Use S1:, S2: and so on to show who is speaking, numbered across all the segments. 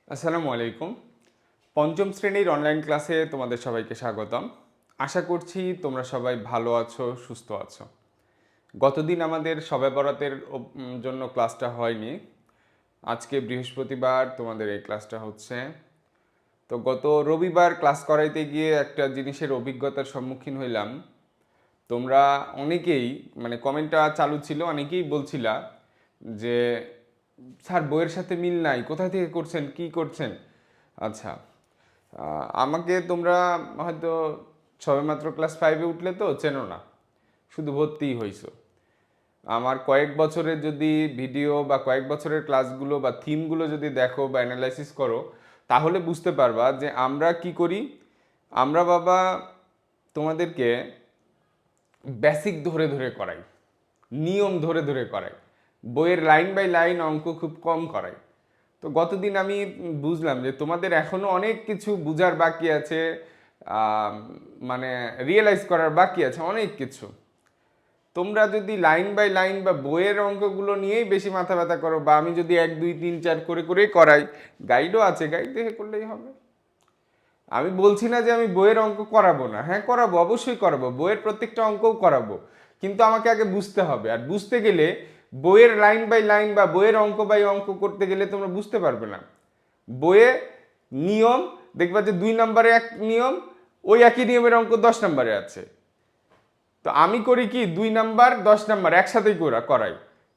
S1: আসসালামু আলাইকুম। পঞ্চম শ্রেণীর অনলাইন ক্লাসে তোমাদের সবাইকে স্বাগতম। আশা করছি তোমরা সবাই ভালো আছো, সুস্থ আছো। গতদিন আমাদের শবে বরাতের জন্য ক্লাসটা হয়নি। আজকে বৃহস্পতিবার তোমাদের এই ক্লাসটা হচ্ছে। তো গত রবিবার ক্লাস করাইতে গিয়ে একটা জিনিসের অভিজ্ঞতার সম্মুখীন হইলাম। তোমরা অনেকেই কমেন্টটা চালু ছিল, অনেকেই বলছিলা যে স্যার বইয়ের সাথে মিল নাই, কোথা থেকে করছেন, কি করছেন। আচ্ছা, আমাকে তোমরা হয়তো সবেমাত্র ক্লাস 5-এ উঠলে তো চেনো না, শুধু ভর্তিই হইছো। আমার কয়েক বছরের যদি ভিডিও বা কয়েক বছরের ক্লাসগুলো বা থিমগুলো যদি দেখো বা অ্যানালাইসিস করো, তাহলে বুঝতে পারবা যে আমরা কি করি। আমরা বাবা তোমাদেরকে বেসিক ধরে ধরে করাই, নিয়ম ধরে ধরে করাই, বইয়ের লাইন বাই লাইন অঙ্ক খুব কম করাই। তো গতদিন আমি বুঝলাম যে তোমাদের এখনো অনেক কিছু বুঝার বাকি আছে, মানে রিয়েলাইজ করার বাকি আছে অনেক কিছু। তোমরা যদি লাইন বাই লাইন বা বইয়ের অঙ্কগুলো নিয়েই বেশি মাথা ব্যথা করো, বা আমি যদি 1 2 3 4 করে করেই করাই, গাইডও আছে, গাইড দেখে করলেই হবে। আমি বলছি না যে আমি বইয়ের অঙ্ক করাবো না, হ্যাঁ করাবো, অবশ্যই করাবো, বইয়ের প্রত্যেকটা অঙ্কও করাবো। কিন্তু আমাকে আগে বুঝতে হবে, আর বুঝতে গেলে বইয়ের লাইন বাই লাইন বা বইয়ের অঙ্ক বাই অঙ্ক করতে গেলে তোমরা বুঝতে পারবে না। বইয়ে নিয়ম দেখবা যে 2 নম্বরে এক নিয়ম, ওই একই নিয়মের অঙ্ক 10 নম্বরে আছে। তো আমি করি কি 2 নাম্বার 10 নাম্বার একসাথেই করাই,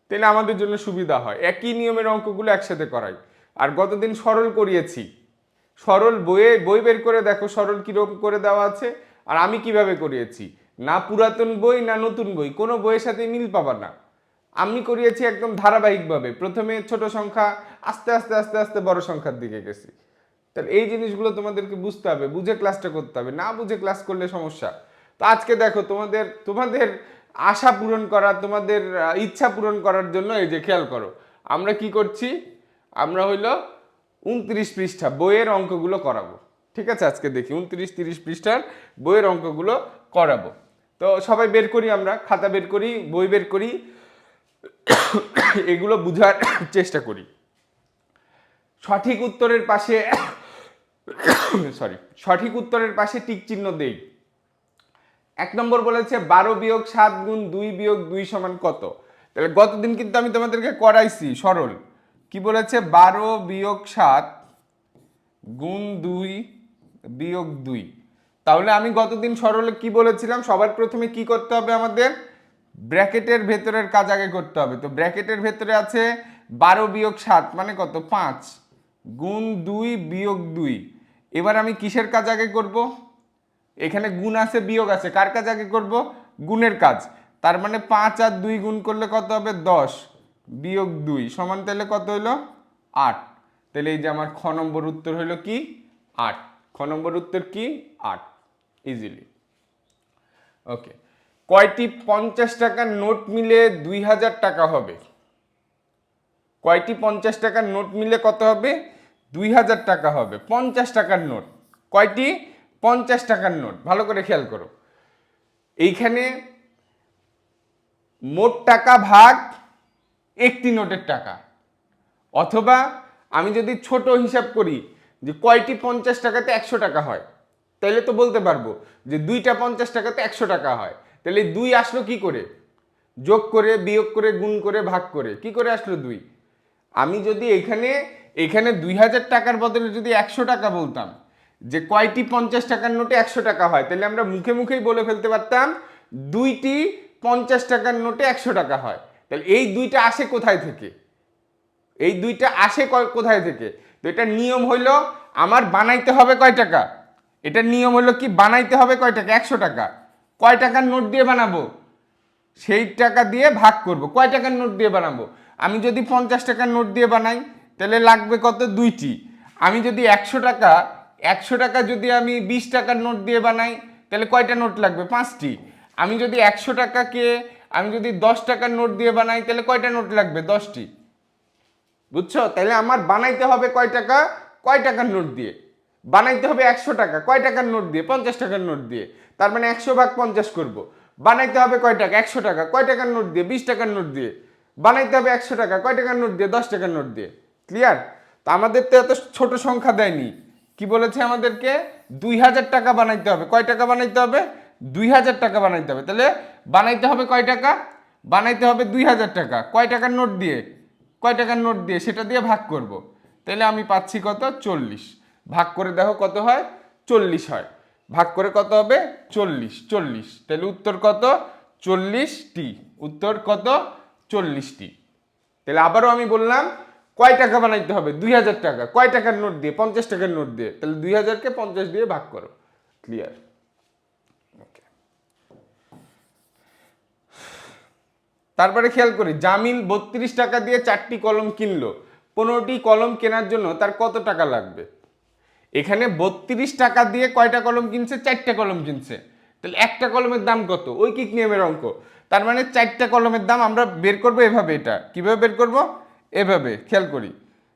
S1: তাহলে আমাদের জন্য সুবিধা হয়, একই নিয়মের অঙ্কগুলো একসাথে করাই। আর গতদিন সরল করিয়েছি, সরল বই বের করে দেখো সরল কিরকম করে দেওয়া আছে, আর আমি কিভাবে করিয়েছি। না পুরাতন বই না নতুন বই, কোনো বইয়ের সাথে মিল পাবা না। আমি করিয়েছি একদম ধারাবাহিকভাবে, প্রথমে ছোট সংখ্যা, আস্তে আস্তে আস্তে আস্তে বড় সংখ্যার দিকে গেছি। তাহলে এই জিনিসগুলো তোমাদেরকে বুঝতে হবে, বুঝে ক্লাসটা করতে হবে, না বুঝে ক্লাস করলে সমস্যা। তো আজকে দেখো তোমাদের তোমাদের আশা পূরণ করা, তোমাদের ইচ্ছা পূরণ করার জন্য এই যে খেয়াল করো আমরা কি করছি। আমরা হইলো 29 পৃষ্ঠা বইয়ের অঙ্কগুলো করাবো। ঠিক আছে, আজকে দেখি 29-30 পৃষ্ঠার বইয়ের অঙ্কগুলো করাবো। তো সবাই বের করি, আমরা খাতা বের করি, বই বের করি, এগুলো বুঝার চেষ্টা করি। সঠিক উত্তরের পাশে সঠিক উত্তরের পাশে টিক চিহ্ন দেই। 1 নম্বর বলেছে 12 বিয়োগ 7 গুণ 2 বিয়োগ 2 সমান কত। তাহলে গতদিন কিন্তু আমি তোমাদেরকে করাইছি সরল, কি বলেছে 12 বিয়োগ 7 গুণ 2 বিয়োগ 2। তাহলে আমি গতদিন সরলে কি বলেছিলাম, সবার প্রথমে কি করতে হবে আমাদের, ব্র্যাকেটের ভেতরের কাজ আগে করতে হবে। তো ব্র্যাকেটের ভেতরে আছে 12 বিয়োগ 7 মানে কত 5 গুণ 2 বিয়োগ 2। এবার আমি কিসের কাজ আগে করব, এখানে গুণ আছে বিয়োগ আছে, কার কাজ আগে করব, গুণের কাজ। তার মানে 5 আর 2 গুণ করলে কত হবে 10 বিয়োগ 2 সমান, তাহলে কত হইলো 8। তাহলে এই যে আমার খ নম্বর উত্তর হইলো কি 8। খ নম্বর উত্তর কি 8, ইজিলি। ওকে, কয়টি 50 টাকার নোট মিলে 2000 টাকা হবে। কয়টি 50 টাকার নোট মিলে কত হবে 2000 টাকা হবে। 50 টাকার নোট কয়টি, 50 টাকার নোট, ভালো করে খেয়াল করো। এইখানে মোট টাকা ভাগ একটি নোটের টাকা, অথবা আমি যদি ছোট হিসাব করি যে কয়টি 50 টাকাতে 100 টাকা হয়, তাহলে তো বলতে পারবো যে 2টা 50 টাকাতে 100 টাকা হয়। তাহলে 2 আসলো কি করে, যোগ করে বিয়োগ করে গুণ করে ভাগ করে, কি করে আসলো 2। আমি যদি এখানে এখানে 2000 টাকার বদলে যদি 100 টাকা বলতাম, যে কয়টি 50 টাকার নোটে 100 টাকা হয়, তাহলে আমরা মুখে মুখেই বলে ফেলতে পারতাম 2টি 50 টাকার নোটে 100 টাকা হয়। তাহলে এই 2টা আসে কোথায় থেকে, এই 2টা আসে কোথায় থেকে। তো এটার নিয়ম হইলো আমার বানাইতে হবে কয় টাকা, এটার নিয়ম হলো কি বানাইতে হবে কয় টাকা 100 টাকা। কয় টাকার নোট দিয়ে বানাবো, সেই টাকা দিয়ে ভাগ করব। কয় টাকার নোট দিয়ে বানাবো, আমি যদি 50 টাকার নোট দিয়ে বানাই তাহলে লাগবে কত 2টি। আমি যদি 100 টাকা যদি আমি 20 টাকার নোট দিয়ে বানাই তাহলে কয়টা নোট লাগবে 5টি। আমি যদি 100 টাকাকে আমি যদি 10 টাকার নোট দিয়ে বানাই তাহলে কয়টা নোট লাগবে 10টি। বুঝছো, তাহলে আমার বানাইতে হবে কয় টাকা, কয় টাকার নোট দিয়ে বানাইতে হবে 100 টাকা, কয় টাকার নোট দিয়ে 50 টাকার নোট দিয়ে। তার মানে 100 ভাগ 50 করব। বানাইতে হবে কয় টাকা 100 টাকা, কয় টাকার নোট দিয়ে 20 টাকার নোট দিয়ে। বানাইতে হবে 100 টাকা, কয় টাকার নোট দিয়ে 10 টাকার নোট দিয়ে। ক্লিয়ার। তা আমাদের তো এত ছোট সংখ্যা দেয়নি, কি বলেছে আমাদেরকে 2000 টাকা বানাইতে হবে। কয় টাকা বানাইতে হবে? 2000 টাকা বানাইতে হবে। তাহলে বানাইতে হবে কয় টাকা? বানাইতে হবে 2000 টাকা। কয় টাকার নোট দিয়ে? কয় টাকার নোট দিয়ে সেটা দিয়ে ভাগ করব। তাহলে আমি পাচ্ছি কত? 40। ভাগ করে দেখো কত হয়? 40 হয়। ভাগ করে কত হবে? 40। 40, তাহলে উত্তর কত? 40টি। উত্তর কত? 40টি। তাহলে আবারও আমি বললাম কয় টাকা বানাইতে হবে? 2000 টাকা। কয় টাকার নোট দিয়ে? 50 টাকার নোট দিয়ে। তাহলে 2000কে 50 দিয়ে ভাগ করো। ক্লিয়ার? ওকে। তারপরে খেয়াল করি, জামিল 32 টাকা দিয়ে 4টি কলম কিনলো। 15টি কলম কেনার জন্য তার কত টাকা লাগবে? এখানে 32 টাকা দিয়ে কয়টা কলম কিনছে? 4টা কলম কিনছে। তাহলে একটা কলমের দাম কত? ঐকিক নিয়মের অঙ্ক। তার মানে 4টা কলমের দাম আমরা বের করব এভাবে। এটা কিভাবে বের করব? এভাবে। খেয়াল করি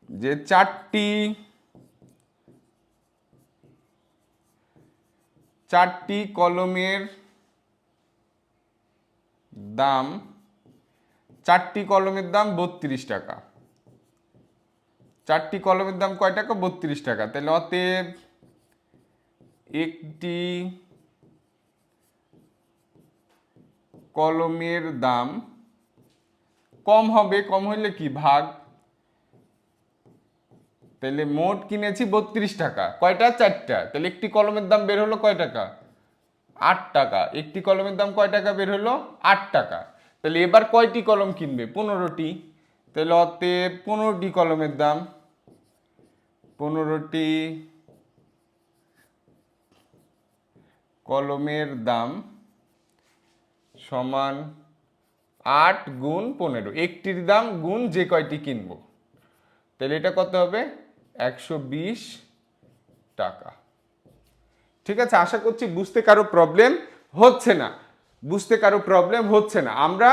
S1: যে 4টি কলমের দাম, 4টি কলমের দাম 32 টাকা। 4টি কলমের দাম কয় টাকা? 32 টাকা। তাহলে অতএব একটি কলমের দাম কম হবে। কম হইলে কি? ভাগ। তাহলে মোট কিনেছি 32 টাকা। কয়টা? 4টা। তাহলে একটি কলমের দাম বের হলো কয় টাকা? 8 টাকা। একটি কলমের দাম কয় টাকা বের হলো? 8 টাকা। তাহলে এবার কয়টি কলম কিনবে? 15টি। তাহলে অতএব 15টি কলমের দাম, 15টি কলমের দাম সমান 8 গুণ 15। একটির দাম গুণ যে কয়টি কিনবো। তাহলে এটা কত হবে? 120 টাকা। ঠিক আছে, আশা করছি বুঝতে কারো প্রবলেম হচ্ছে না। বুঝতে কারো প্রবলেম হচ্ছে না। আমরা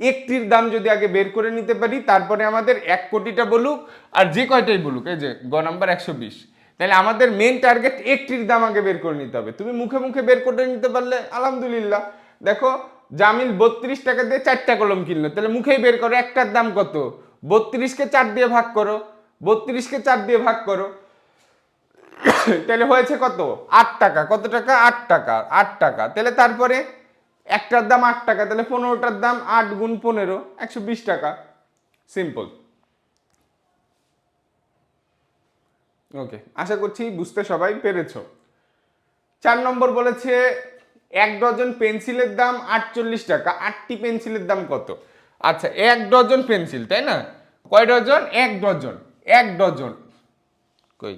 S1: একটির দাম যদি আগে বের করে নিতে পারি, তারপরে আমাদের 1 কোটিটা বলুক আর যে কয়টাই বলুক, এই যে গ নাম্বার 120, তাহলে আমাদের মেন টার্গেট একটির দাম আগে বের করে নিতে হবে। তুমি মুখে মুখে বের করে নিতে পারলে আলহামদুলিল্লাহ। দেখো, জামিল 32 টাকা দিয়ে 4টা কলম কিনলো, তাহলে মুখেই বের করো একটার দাম কত। 32কে 4 দিয়ে ভাগ করো। 32কে 4 দিয়ে ভাগ করো। তাহলে হয়েছে কত? 8 টাকা। কত টাকা? 8 টাকা। 8 টাকা। তাহলে তারপরে একটার দাম 8 টাকা, তাহলে 15টার দাম 8 গুণ 15, 120 টাকা। সিম্পল। ওকে, আশা করছি বুঝতে সবাই পেরেছো। 4 নম্বর বলেছে 1 ডজন পেন্সিলের দাম 48 টাকা। 8টি পেন্সিলের দাম কত? আচ্ছা, 1 ডজন পেন্সিল, তাই না? কয় ডজন? 1 ডজন। 1 ডজন কই?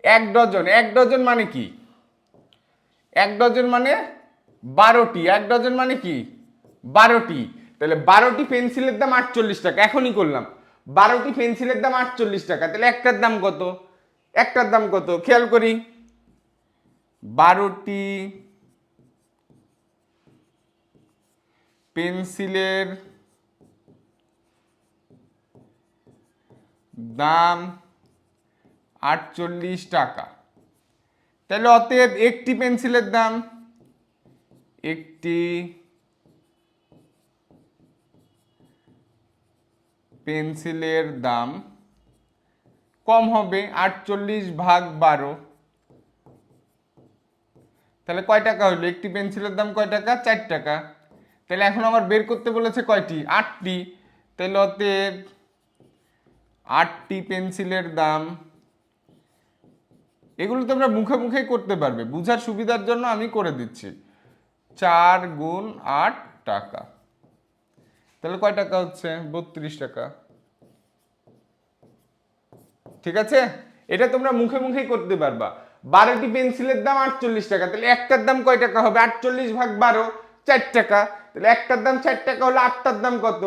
S1: 1 ডজন। 1 ডজন মানে কি? 1 ডজন মানে 12টি। 1 ডজন মানে কি? 12টি। তাহলে 12টি পেন্সিলের দাম 48 টাকা। এখনই করলাম। 12টি পেন্সিলের দাম 48 টাকা। তাহলে একটার দাম কত? একটার দাম কত? খেয়াল করি। 12টি পেন্সিলের দাম 48 টাকা। তাহলে অতএব একটি পেন্সিলের দাম, একটি পেন্সিলের দাম কম হবে 48 ভাগ 12। তাহলে কয় টাকা হলো? একটি পেন্সিলের দাম কয় টাকা? 4 টাকা। তাহলে এখন আমার বের করতে বলেছে কয়টি? 8টি। তাহলে অতএব 8টি পেন্সিলের দাম, এগুলো তোমরা মুখে মুখেই করতে পারবে, বুঝার সুবিধার জন্য আমি করে দিচ্ছি। 4 গুণ 8 টাকা। তাহলে কয় টাকা হচ্ছে? 32 টাকা। ঠিক আছে, এটা তোমরা মুখে মুখেই করতে পারবা। 12টি পেন্সিলের দাম 48 টাকা। তাহলে একটার দাম কয় টাকা হবে? 48 ভাগ 12, 4 টাকা। তাহলে একটার দাম 4 টাকা হলো 8টার দাম কত?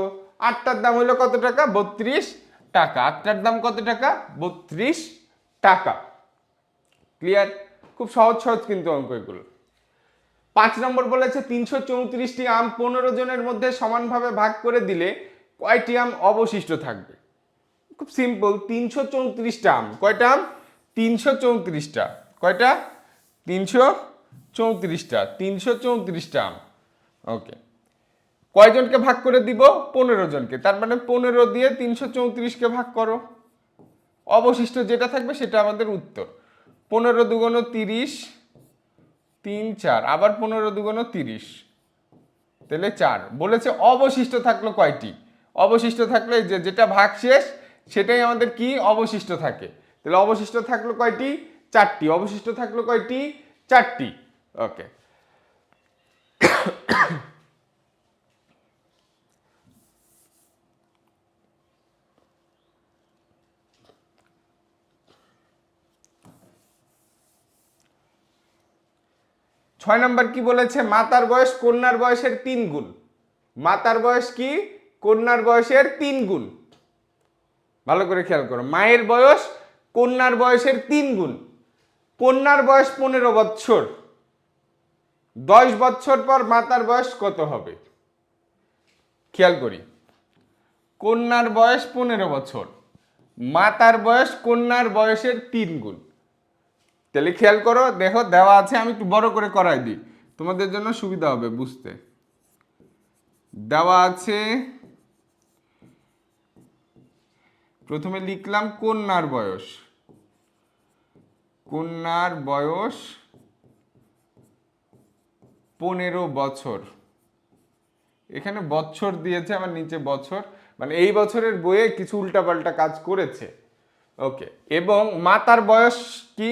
S1: 8টার দাম হলো কত টাকা? 32 টাকা। 8টার দাম কত টাকা? 32 টাকা। ক্লিয়ার? খুব সহজ সহজ কিন্তু অঙ্ক এগুলো। 5 নম্বর বলেছে 334টি আম 15 জনের মধ্যে সমানভাবে ভাগ করে দিলে কয়টি আম অবশিষ্ট থাকবে? খুব সিম্পল। 334টা আম। কয়টা আম? 334টা। কয়টা? 334টা। 334টা আম। ওকে, কয়জনকে ভাগ করে দিব? 15 জনকে। তার মানে 15 দিয়ে 334কে ভাগ করো, অবশিষ্ট যেটা থাকবে সেটা আমাদের উত্তর। 15 দুগুণ 30, 3 4, আবার 15 দুগুণ 30, তাহলে 4। বলেছে অবশিষ্ট থাকলো কয়টি? অবশিষ্ট থাকলে যে যেটা ভাগ শেষ সেটাই আমাদের কি অবশিষ্ট থাকে। তাহলে অবশিষ্ট থাকলো কয়টি? 4টি। অবশিষ্ট থাকলো কয়টি? 4টি। ওকে, 6 নাম্বার কি বলেছে? মাতার বয়স কন্যার বয়সের 3 গুণ। মাতার বয়স কি? কন্যার বয়সের 3 গুণ। ভালো করে খেয়াল করো, মায়ের বয়স কন্যার বয়সের 3 গুণ। কন্যার বয়স 15 বছর, 10 বছর পর মাতার বয়স কত হবে? খেয়াল করি, কন্যার বয়স 15 বছর, মাতার বয়স কন্যার বয়সের 3 গুণ। তাহলে খেয়াল করো, দেখো দেওয়া আছে, আমি একটু বড় করে করাই দিই তোমাদের জন্য সুবিধা হবে বুঝতে। দেওয়া আছে, প্রথমে লিখলাম কন্যার বয়স, কন্যার বয়স 15 বছর। এখানে বছর দিয়েছে, আমার নিচে বছর, মানে এই বছরের বইয়ে কিছু উল্টাপাল্টা কাজ করেছে। ওকে, এবং মাতার বয়স কি?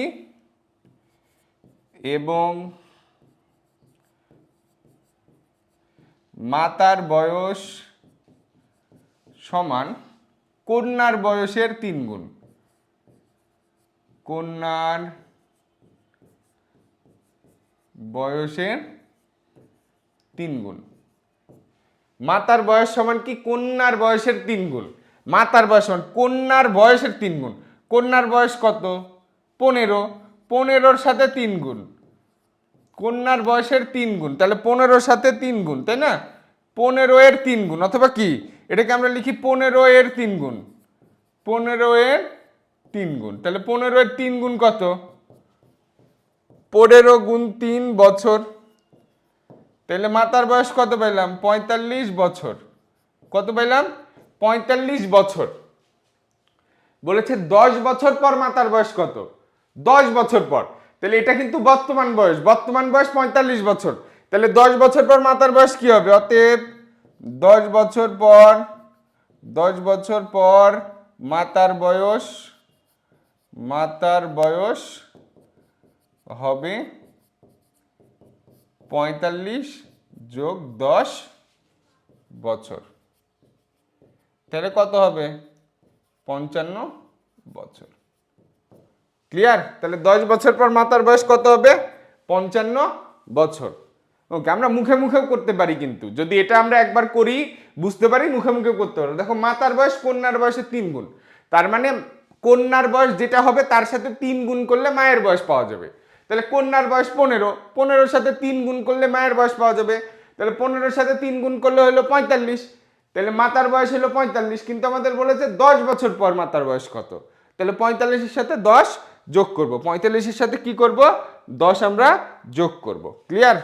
S1: এবং মাতার বয়স সমান কন্যার বয়সের 3 গুণ। কন্যার বয়সের 3 গুণ। মাতার বয়স সমান কি? কন্যার বয়সের 3 গুণ। মাতার বয়স সমান কন্যার বয়সের 3 গুণ। কন্যার বয়স কত? 15। 15-র সাথে 3 গুণ। কন্যার বয়সের 3 গুণ, তাহলে 15-র সাথে 3 গুণ, তাই না? 15-এর 3 গুণ, অথবা কি এটাকে আমরা লিখি 15-এর 3 গুণ। 15-এর 3 গুণ, তাহলে 15-এর 3 গুণ কত? 15 গুণ 3 বছর। তাহলে মাতার বয়স কত পাইলাম? 45 বছর। কত পাইলাম? 45 বছর। বলেছে 10 বছর পর মাতার বয়স কত? 10 বছর পর। তাহলে এটা কিন্তু বর্তমান বয়স, বর্তমান বয়স 45 বছর। তাহলে 10 বছর পর মাতার বয়স কি হবে? অতএব 10 বছর পর, 10 বছর পর মাতার বয়স, মাতার বয়স হবে 45 যোগ 10 বছর। তাহলে কত হবে? 55 বছর। ক্লিয়ার? তাহলে 10 বছর পর মাতার বয়স কত হবে? 55 বছর। ওকে, আমরা মুখে মুখেও করতে পারি, কিন্তু যদি এটা আমরা একবার করি বুঝতে পারি, মুখে মুখে করতে পারবো। দেখো, মাতার বয়স কন্যার বয়সের 3 গুণ, তার মানে কন্যার বয়স যেটা হবে তার সাথে 3 গুণ করলে মায়ের বয়স পাওয়া যাবে। তাহলে কন্যার বয়স 15, 15-র সাথে 3 গুণ করলে মায়ের বয়স পাওয়া যাবে। তাহলে 15-র সাথে 3 গুণ করলে হলো 45। তাহলে মাতার বয়স হলো 45, কিন্তু আমাদের বলেছে 10 বছর পর মাতার বয়স কত। তাহলে 45-এর সাথে 10 যোগ করব। 45-এর সাথে কি করব? 10 আমরা যোগ করব। ক্লিয়ার?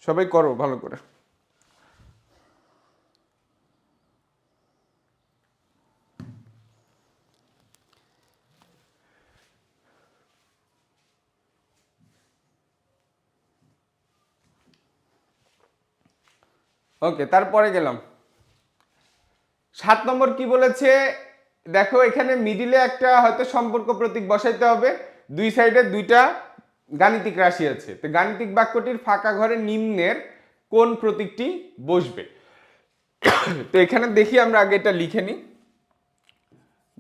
S1: সবাই করো ভালো করে। ওকে, তারপরে গেলাম 7 নম্বর কি বলেছে? দেখো, এখানে মিডিলে একটা হয়তো সম্পর্ক প্রতীক বসাইতে হবে। দুই সাইডে দুইটা গাণিতিক রাশি আছে, তো গাণিতিক বাক্যটির ফাঁকা ঘরে নিম্নের কোন প্রতীকটি বসবে? তো এখানে দেখি, আমরা আগে এটা লিখে নিই।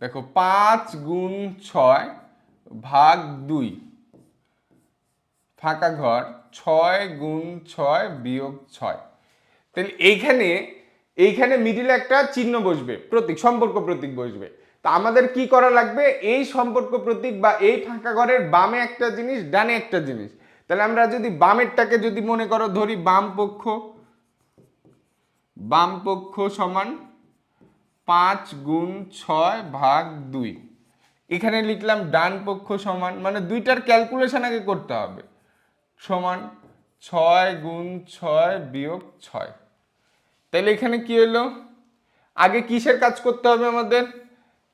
S1: দেখো, 5 গুণ 6 ভাগ 2, ফাঁকা ঘর 6 গুণ 6 বিয়োগ 6। তাহলে এইখানে মিডিলে একটা চিহ্ন বসবে, প্রতীক, সম্পর্ক প্রতীক বসবে। তা আমাদের কি করা লাগবে? এই সম্পর্ক প্রতীক বা এই ফাঁকা ঘরের বামে একটা জিনিস, ডানে একটা জিনিস। তাহলে আমরা যদি বামেরটাকে যদি মনে করো ধরি, বাম পক্ষ সমান 5 গুণ 6 ভাগ 2। এখানে লিখলাম ডান পক্ষ সমান, মানে দুইটার ক্যালকুলেশন আগে করতে হবে, সমান 6 × 6 - 6। তাহলে এখানে কি হলো, আগে কিসের কাজ করতে হবে আমাদের,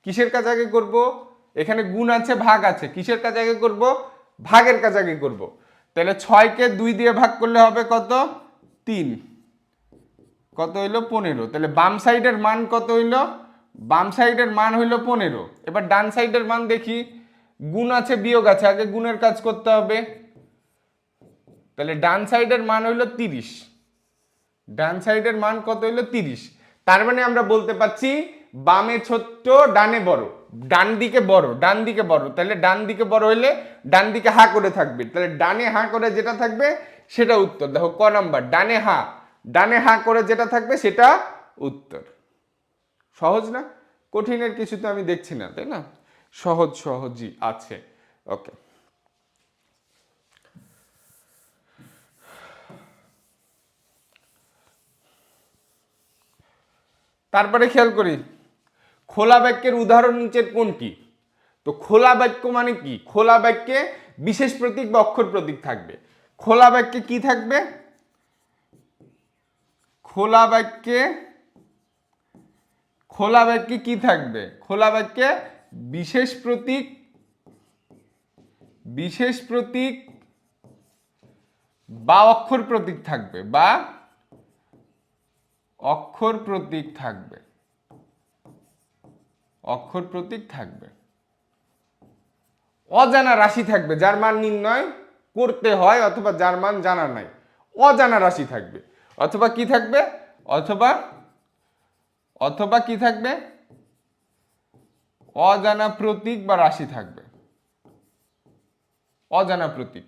S1: কিসের কাজ আগে করব, এখানে গুণ আছে ভাগ আছে, কিসের কাজ আগে করব, ভাগের কাজ আগে করব। তাহলে 6কে 2 দিয়ে ভাগ করলে হবে কত, 3, কত হইলো 15। তাহলে বাম সাইডের মান কত হইলো, বাম সাইডের মান হইলো 15। এবার ডান সাইডের মান দেখি, গুণ আছে বিয়োগ আছে, আগে গুণের কাজ করতে হবে। তাহলে ডান সাইডের মান হইলো 30, ডান সাইডের মান কত হইলো 30। তার মানে আমরা বলতে পারছি বামে ছোট্ট ডানে বড়, ডান দিকে বড় ডান দিকে বড়। তাহলে ডান দিকে বড় হইলে ডান দিকে হা করে থাকবে, তাহলে ডানে হা করে যেটা থাকবে সেটা উত্তর। দেখো ক নাম্বার, ডানে হা করে যেটা থাকবে সেটা উত্তর। সহজ না, কঠিনের কিছু তো আমি দেখছি না, তাই না, সহজই আছে। ওকে, তারপরে খেয়াল করি খোলা বাক্যের উদাহরণ নিচের কোনটি। তো খোলা বাক্য মানে কি, খোলা বাক্যে বিশেষ প্রতীক বা অক্ষর প্রতীক থাকবে। খোলা বাক্যে কি থাকবে, খোলা বাক্যে কি থাকবে, খোলা বাক্যে বিশেষ প্রতীক বা অক্ষর প্রতীক থাকবে, বা অক্ষর প্রতীক থাকবে। অজানা রাশি থাকবে যার মান নির্ণয় করতে হয়, অথবা যার মান জানা নাই, অজানা রাশি থাকবে। অথবা কি থাকবে, অথবা কি থাকবে, অজানা প্রতীক বা রাশি থাকবে, অজানা প্রতীক।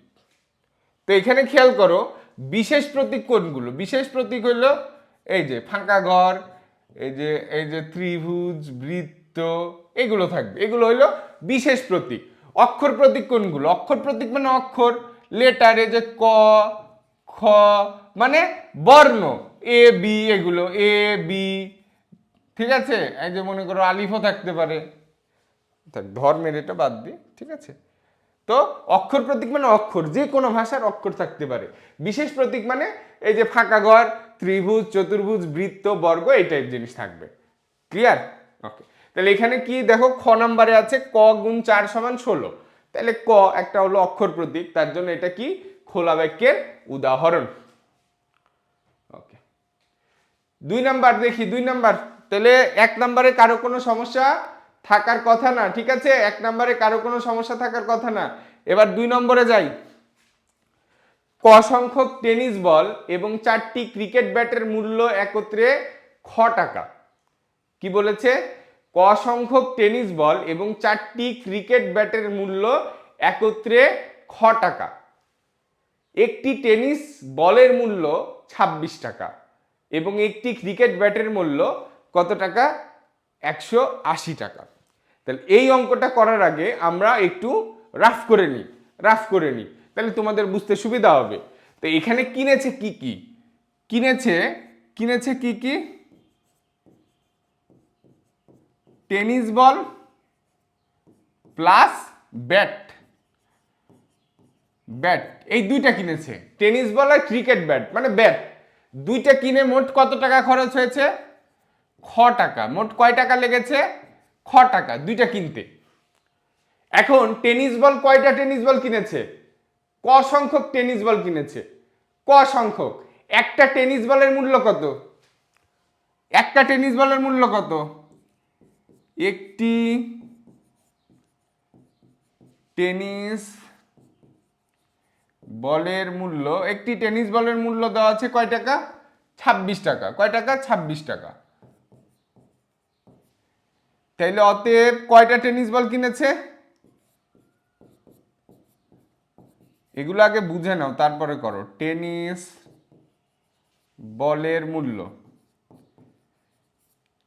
S1: তো এখানে খেয়াল করো বিশেষ প্রতীক কোনগুলো, বিশেষ প্রতীক হইলো এই যে ফাঁকা ঘর, এই যে ত্রিভুজ, বৃত্ত, এগুলো থাকবে, এগুলো হইলো বিশেষ প্রতীক। অক্ষর প্রতীক কোনগুলো, অক্ষর প্রতীক মানে অক্ষর, লেটার, এই যে ক খ মানে বর্ণ, এ বি, এগুলো এ বি, ঠিক আছে। এই যে মনে করো আলিফও থাকতে পারে, ধর্মের এটা বাদ দিই, ঠিক আছে। তো অক্ষর প্রতীক মানে অক্ষর, যে কোনো ভাষার অক্ষর থাকতে পারে। বিশেষ প্রতীক মানে এই যে ফাঁকা ঘর, ত্রিভুজ, চতুর্ভুজ, বৃত্ত, বর্গ, এই টাইপ জিনিস থাকবে। ক্লিয়ার? ওকে, তাহলে এখানে কি দেখো খ নাম্বারে আছে ক × 4 = 16। তাহলে ক একটা হলো অক্ষর প্রতীক, তার জন্য এটা কি খোলা বাক্যের উদাহরণ। ওকে, 2 নাম্বার দেখি, 2 নাম্বার। তাহলে 1 নাম্বারে কারো কোনো সমস্যা থাকার কথা না, ঠিক আছে, 1 নাম্বারে কারো কোনো সমস্যা থাকার কথা না। এবার 2 নম্বরে যাই। ক সংখ্যক টেনিস বল এবং 4টি ক্রিকেট ব্যাটের মূল্য একত্রে খ টাকা। কি বলেছে, ক সংখ্যক টেনিস বল এবং 4টি ক্রিকেট ব্যাটের মূল্য একত্রে খ টাকা। একটি টেনিস বলের মূল্য 26 টাকা এবং একটি ক্রিকেট ব্যাটের মূল্য কত টাকা, 180 টাকা। তাহলে এই অঙ্কটা করার আগে আমরা একটু রাফ করে নিই, তাহলে তোমাদের বুঝতে সুবিধা হবে। তো এখানে কিনেছে কি, টেনিস বল প্লাস ব্যাট, এই দুইটা কিনেছে, টেনিস বল আর ক্রিকেট ব্যাট মানে ব্যাট, দুইটা কিনে মোট কত টাকা খরচ হয়েছে, খ টাকা। মোট কয় টাকা লেগেছে, খ টাকা, দুইটা কিনতে। এখন টেনিস বল, কয়টা টেনিস বল কিনেছে, ক সংখ্যক টেনিস বল কিনেছে, ক সংখ্যক। একটা টেনিস বলের মূল্য কত, একটা টেনিস বলের মূল্য কত, একটি টেনিস বলের মূল্য, একটি টেনিস বলের মূল্য দেওয়া আছে কয় টাকা, 26 টাকা। কয় টাকা, 26 টাকা। তাইলে অতএব কয়টা টেনিস বল কিনেছে, এগুলো আগে বুঝে নাও তারপরে করো। টেনিস বলের মূল্য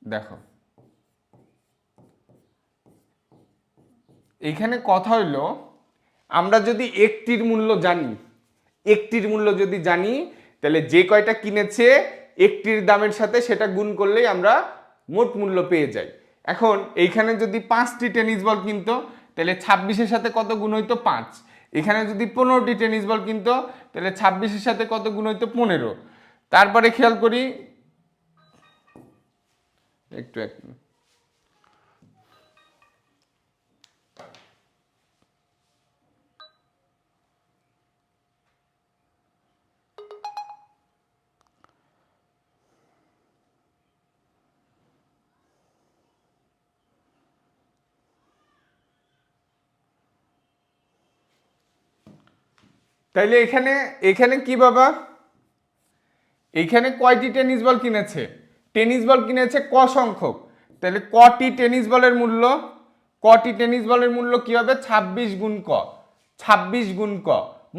S1: দেখো, এখানে কথা হইলো আমরা যদি একটির মূল্য জানি, তাহলে যে কয়টা কিনেছে একটির দামের সাথে সেটা গুণ করলেই আমরা মোট মূল্য পেয়ে যাই। এখন এইখানে যদি 5টি টেনিস বল কিনতো, তাহলে 26-এর সাথে কত গুণ হইতো, 5। এখানে যদি 15টি টেনিস বল কিনতো তাহলে 26-এর সাথে কত গুণ হইতো 15। তারপরে খেয়াল করি একটু তাইলে এখানে এখানে কি বাবা, এইখানে কয়টি টেনিস বল কিনেছে? টেনিস বল কিনেছে ক সংখ্যক, তাহলে কটি টেনিস বলের মূল্য, কটি টেনিস বলের মূল্য কি হবে? 26 গুণ ক, 26 গুণ ক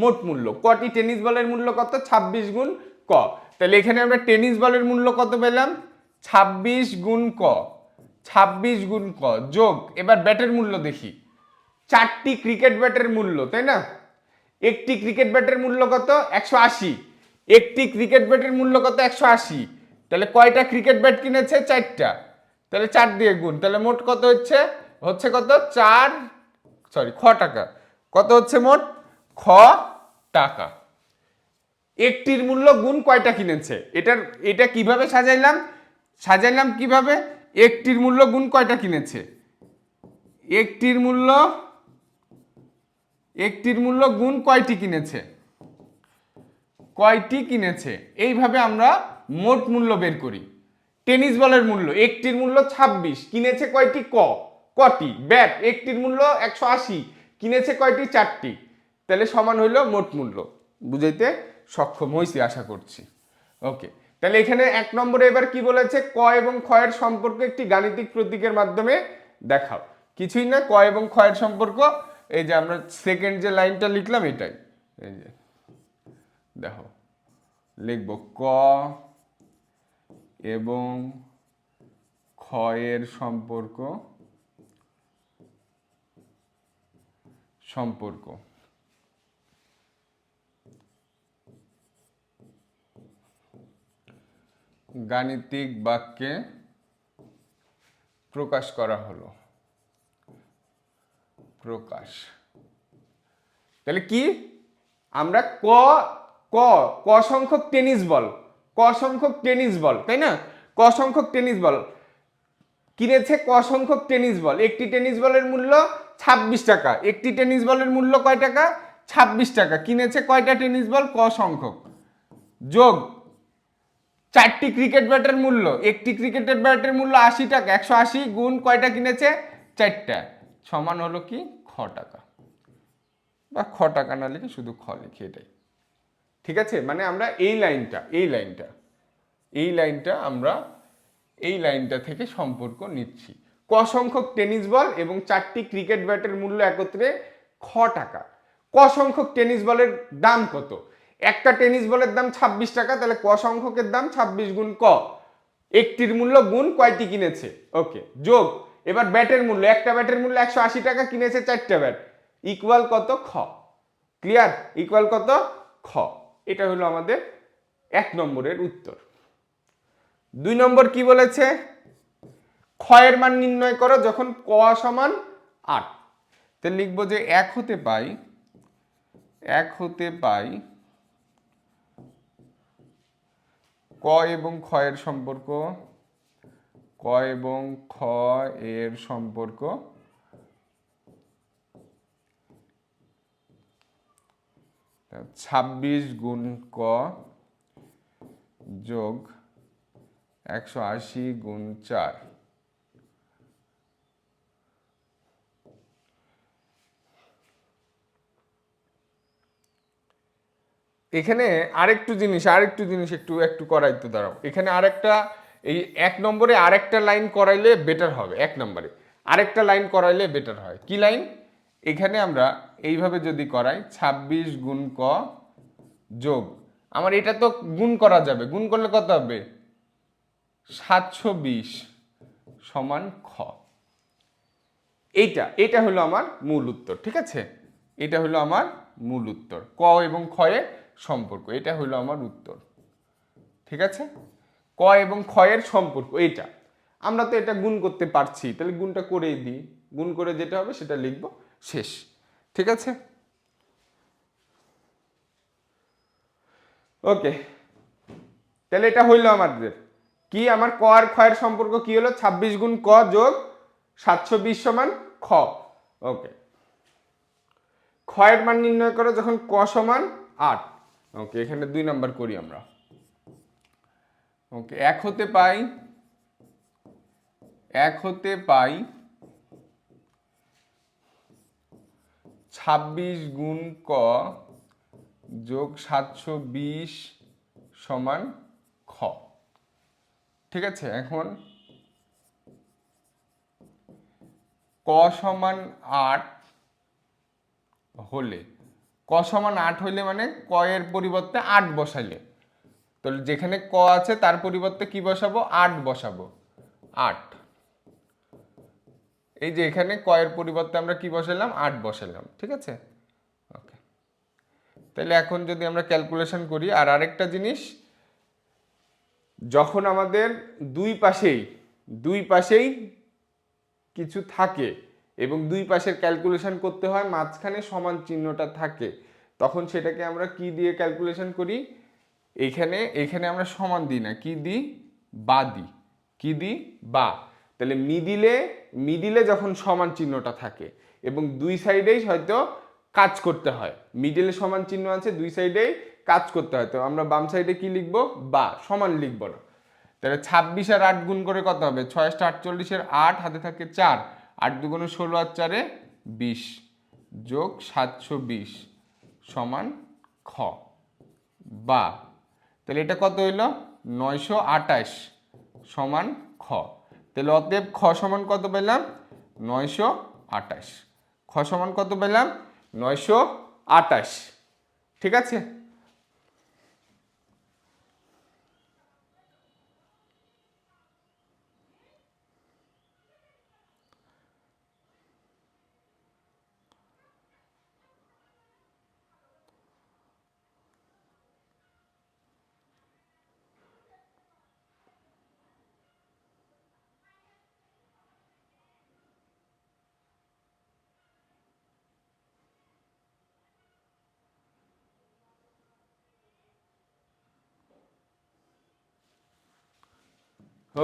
S1: মোট মূল্য। কটি টেনিস বলের মূল্য কত? 26 গুণ ক। তাহলে এখানে আমরা টেনিস বলের মূল্য কত পেলাম? 26 গুণ ক, 26 গুণ ক যোগ, এবার ব্যাটের মূল্য দেখি, 4টি ক্রিকেট ব্যাটের মূল্য, তাই না? একটি ক্রিকেট ব্যাটের মূল্য কত? 180। একটি ক্রিকেট ব্যাটের মূল্য কত? 180। তাহলে কয়টা ক্রিকেট ব্যাট কিনেছে? 4টা। তাহলে 4 দিয়ে গুণ, তাহলে মোট কত হচ্ছে? হচ্ছে কত? খ টাকা। কত হচ্ছে মোট? খ টাকা। একটির মূল্য গুণ কয়টা কিনেছে, এটা কিভাবে সাজাইলাম কিভাবে? একটির মূল্য গুণ কয়টা কিনেছে, একটির মূল্য গুণ কয়টি কিনেছে, কয়টি কিনেছে, এইভাবে আমরা মোট মূল্য বের করি। টেনিস বলের মূল্য, একটির মূল্য 26, কিনেছে কয়টি? কটি ব্যাট, একটির মূল্য 180, কিনেছে কয়টি? 4টি। তাহলে সমান হইল মোট মূল্য। বুঝাইতে সক্ষম হয়েছি আশা করছি। ওকে, তাহলে এখানে 1 নম্বরে এবার কি বলেছে? ক এবং খ এর সম্পর্ক একটি গাণিতিক প্রতীকের মাধ্যমে দেখাও। কিছুই না, ক এবং খ এর সম্পর্ক এই যে আমরা সেকেন্ড যে লাইনটা লিখলাম এটাই। এই যে দেখো, লিখব ক এবং খ এর সম্পর্ক গাণিতিক বাক্যে প্রকাশ করা হলো। তাহলে কি আমরা ক সংখ্যক টেনিস বল, তাই না? ক সংখ্যক টেনিস বল কিনেছে, ক সংখ্যক টেনিস বল। একটি টেনিস বলের মূল্য 26 টাকা। একটি টেনিস বলের মূল্য কয় টাকা? 26 টাকা। কিনেছে কয়টা টেনিস বল? ক সংখ্যক। যোগ 4টি ক্রিকেট ব্যাটের মূল্য, একটি ক্রিকেটের ব্যাটের মূল্য 80 টাকা, 180 গুণ কয়টা কিনেছে? 4টা, সমান হলো কি? খ টাকা। বা খ টাকা না লিখে শুধু খ লিখি, এটাই ঠিক আছে। মানে আমরা এই লাইনটা থেকে সম্পর্ক নিচ্ছি। ক সংখ্যক টেনিস বল এবং 4টি ক্রিকেট ব্যাটের মূল্য একত্রে খ টাকা। ক সংখ্যক টেনিস বলের দাম কত? একটা টেনিস বলের দাম 26 টাকা, তাহলে ক সংখ্যকের দাম 26 গুণ ক, একটির মূল্য গুণ কয়টি কিনেছে। ওকে, যোগ এবার ব্যাটের মূল্য, একটা ব্যাটের মূল্য 180 টাকা, কিনেছে 4টা ব্যাট, ইকুয়াল কত? খ। ক্লিয়ার? ইকুয়াল কত? খ। এটা হলো আমাদের 1 নম্বরের উত্তর। 2 নম্বর কি বলেছে? খ এর মান নির্ণয় করো যখন ক সমান 8। তো লিখবো যে 1 হতে পাই ক এবং খ এর সম্পর্ক, 26 গুণ ক যোগ 180 গুণ 4। এখানে আরেকটু জিনিস একটু করাইতে দাঁড়াও। এখানে আরেকটা, এই 1 নম্বরে আরেকটা লাইন করাইলে বেটার হবে। 1 নম্বরে আরেকটা লাইন করাইলে বেটার হয়। কি লাইন? এখানে আমরা এইভাবে যদি করাই 26 গুণ ক যোগ, আমার এটা তো গুণ করা যাবে, গুণ করলে কত হবে? 720 সমান খ। এটা হলো আমার মূল উত্তর। ঠিক আছে, এটা হলো আমার মূল উত্তর। ক এবং খ এর সম্পর্ক, এটা হলো আমার উত্তর। ঠিক আছে, ক এবং খ এর সম্পর্ক এইটা। আমরা তো এটা গুণ করতে পারছি, তাহলে গুণটা করেই দিই। গুণ করে যেটা হবে সেটা লিখব, শেষ। ঠিক আছে। ওকে, তাহলে এটা হইলো আমাদের কি, আমার ক আর খ এর সম্পর্ক কি হলো, 26 গুণ ক যোগ 720 সমান খ। ওকে, খ এর মান নির্ণয় করো যখন ক সমান 8। ওকে, এখানে 2 নাম্বার করি আমরা। ওকে, 1 হতে পাই 26 গুণ ক যোগ 720 সমান খ। ঠিক আছে, এখন ক সমান 8 হলে, ক সমান 8 হইলে মানে ক এর পরিবর্তে 8 বসাইলে, তো যেখানে ক আছে তার পরিবর্তে কি বসাবো, 8 বসাবো। 8, এই যে এখানে ক এর পরিবর্তে আমরা কি বসালাম, 8 বসালাম। ঠিক আছে, ওকে, তাহলে এখন যদি আমরা ক্যালকুলেশন করি, আর আরেকটা জিনিস, যখন আমাদের দুই পাশেই কিছু থাকে এবং দুই পাশের ক্যালকুলেশন করতে হয়, মাঝখানে সমান চিহ্নটা থাকে, তখন সেটাকে আমরা কি দিয়ে ক্যালকুলেশন করি, এইখানে আমরা সমান দিই না, কি দিই, বা দিই। কি দিই, বা। তাহলে মিডিলে যখন সমান চিহ্নটা থাকে এবং দুই সাইডেই হয়তো কাজ করতে হয়, মিডিলে সমান চিহ্ন আছে, দুই সাইডেই কাজ করতে হয়, তো আমরা বাম সাইডে কি লিখবো, বা, সমান লিখবো না। তাহলে 26 আর 8 গুণ করে কত হবে, 6 48 এর 8, হাতে থাকে 4, 8 দুগুণে 16 আর 4 20 যোগ 720 সমান খ, বা। তাহলে এটা কত হইলো, 928 সমান খ। তাহলে অতএব খ সমান কত পেলাম, 928। খ সমান কত পেলাম, 928। ঠিক আছে,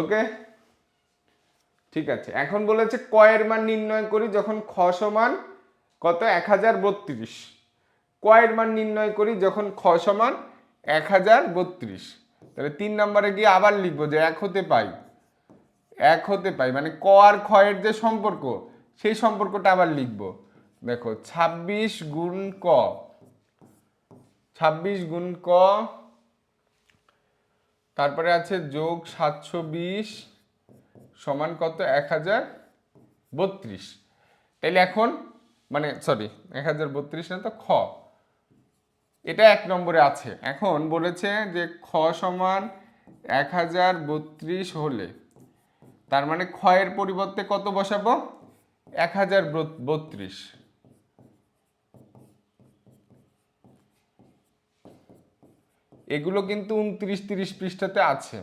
S1: ওকে, ঠিক আছে। এখন বলেছে ক এর মান নির্ণয় করি যখন খ সমান কত, 1032। ক এর মান নির্ণয় করি যখন খ সমান 1032। তাহলে 3 নম্বরে গিয়ে আবার লিখবো যে 1 হতে পাই মানে ক আর খ এর যে সম্পর্ক, সেই সম্পর্কটা আবার লিখবো। দেখো 26 গুণ ক, 26 গুণ ক, তারপরে আছে যোগ 720 সমান কত, 1032। তাইলে এখন মানে সরি 1032 না, তো খ, এটা 1 নম্বরে আছে। এখন বলেছে যে খ সমান 1032 হলে, তার মানে খ এর পরিবর্তে কত বসাবো, 1032। এগুলো কিন্তু 29 30 পৃষ্ঠাতে আছে।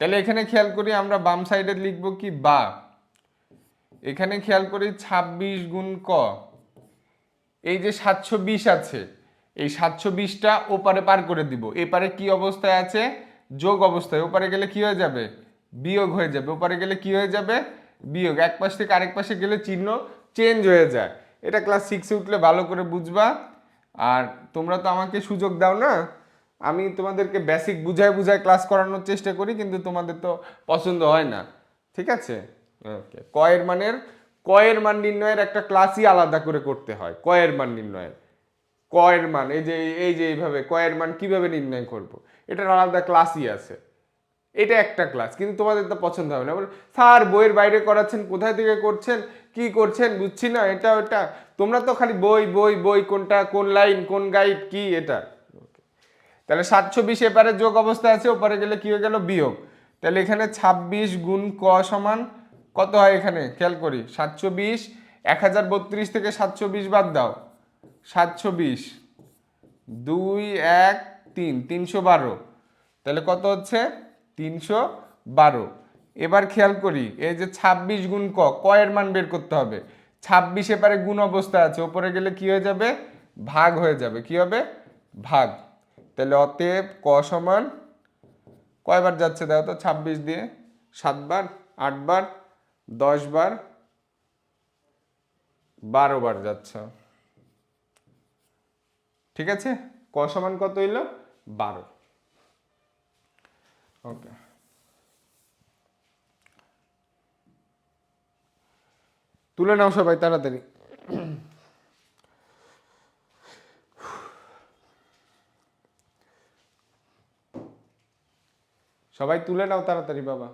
S1: তাহলে এখানে খেয়াল করি, আমরা বাম সাইডে লিখব কি, বা। এখানে খেয়াল করি 26 গুণ ক, এই যে 720 আছে, এই 720টা ওপারে পার করে দিব। এপারে কি অবস্থায় আছে, যোগ অবস্থায়, ওপারে গেলে কি হয়ে যাবে, বিয়োগ হয়ে যাবে। ওপারে গেলে কি হয়ে যাবে, বিয়োগ। এক পাশ থেকে আরেক পাশে গেলে চিহ্ন চেঞ্জ হয়ে যায়। এটা ক্লাস 6-এ উঠলে ভালো করে বুঝবা। আর তোমরা তো আমাকে সুযোগ দাও না, আমি তোমাদেরকে বেসিক বুঝায় ক্লাস করানোর চেষ্টা করি, কিন্তু তোমাদের তো পছন্দ হয় না। ঠিক আছে, ওকে। কয়ের মান নির্ণয়ের একটা ক্লাসই আলাদা করে করতে হয়। কয়ের মান নির্ণয়ের, কয়ের মান এই যে এইভাবে কয়ের মান কিভাবে নির্ণয় করব, এটার আলাদা ক্লাসই আছে। এটা একটা ক্লাস, কিন্তু তোমাদের তো পছন্দ হবে না। স্যার বইয়ের বাইরে করাচ্ছেন, কোথায় থেকে করছেন, কি করছেন বুঝছি না, এটা ওটা, তোমরা তো খালি বই বই বই, কোনটা কোন লাইন কোন গাইড কি এটা। তাহলে 720 এপারে যোগ অবস্থায় আছে, ওপারে গেলে কি হয়ে গেল, বিয়োগ। তাহলে এখানে 26 গুণ ক সমান কত হয়, এখানে খেয়াল করি 720, 1032 থেকে 720 বাদ দাও, 720 2 1 3 312, তাহলে কত হচ্ছে 312। এবার খেয়াল করি, এই যে 26 গুণ ক, ক এর মান বের করতে হবে। 26 এপারে গুণ অবস্থায় আছে, ওপরে গেলে কি হয়ে যাবে, ভাগ হয়ে যাবে। কি হবে, ভাগ। তাহলে অতএব ক সমান কয়বার যাচ্ছে দেখো তো, 26 দিয়ে 7 বার, 8 বার, 10 বার, 12 বার যাচ্ছে। ঠিক আছে, ক সমান কত হইল? 12। ওকে, তুলে নাও সবাই তাড়াতাড়ি। সবাই তুলে নাও তাড়াতাড়ি বাবা।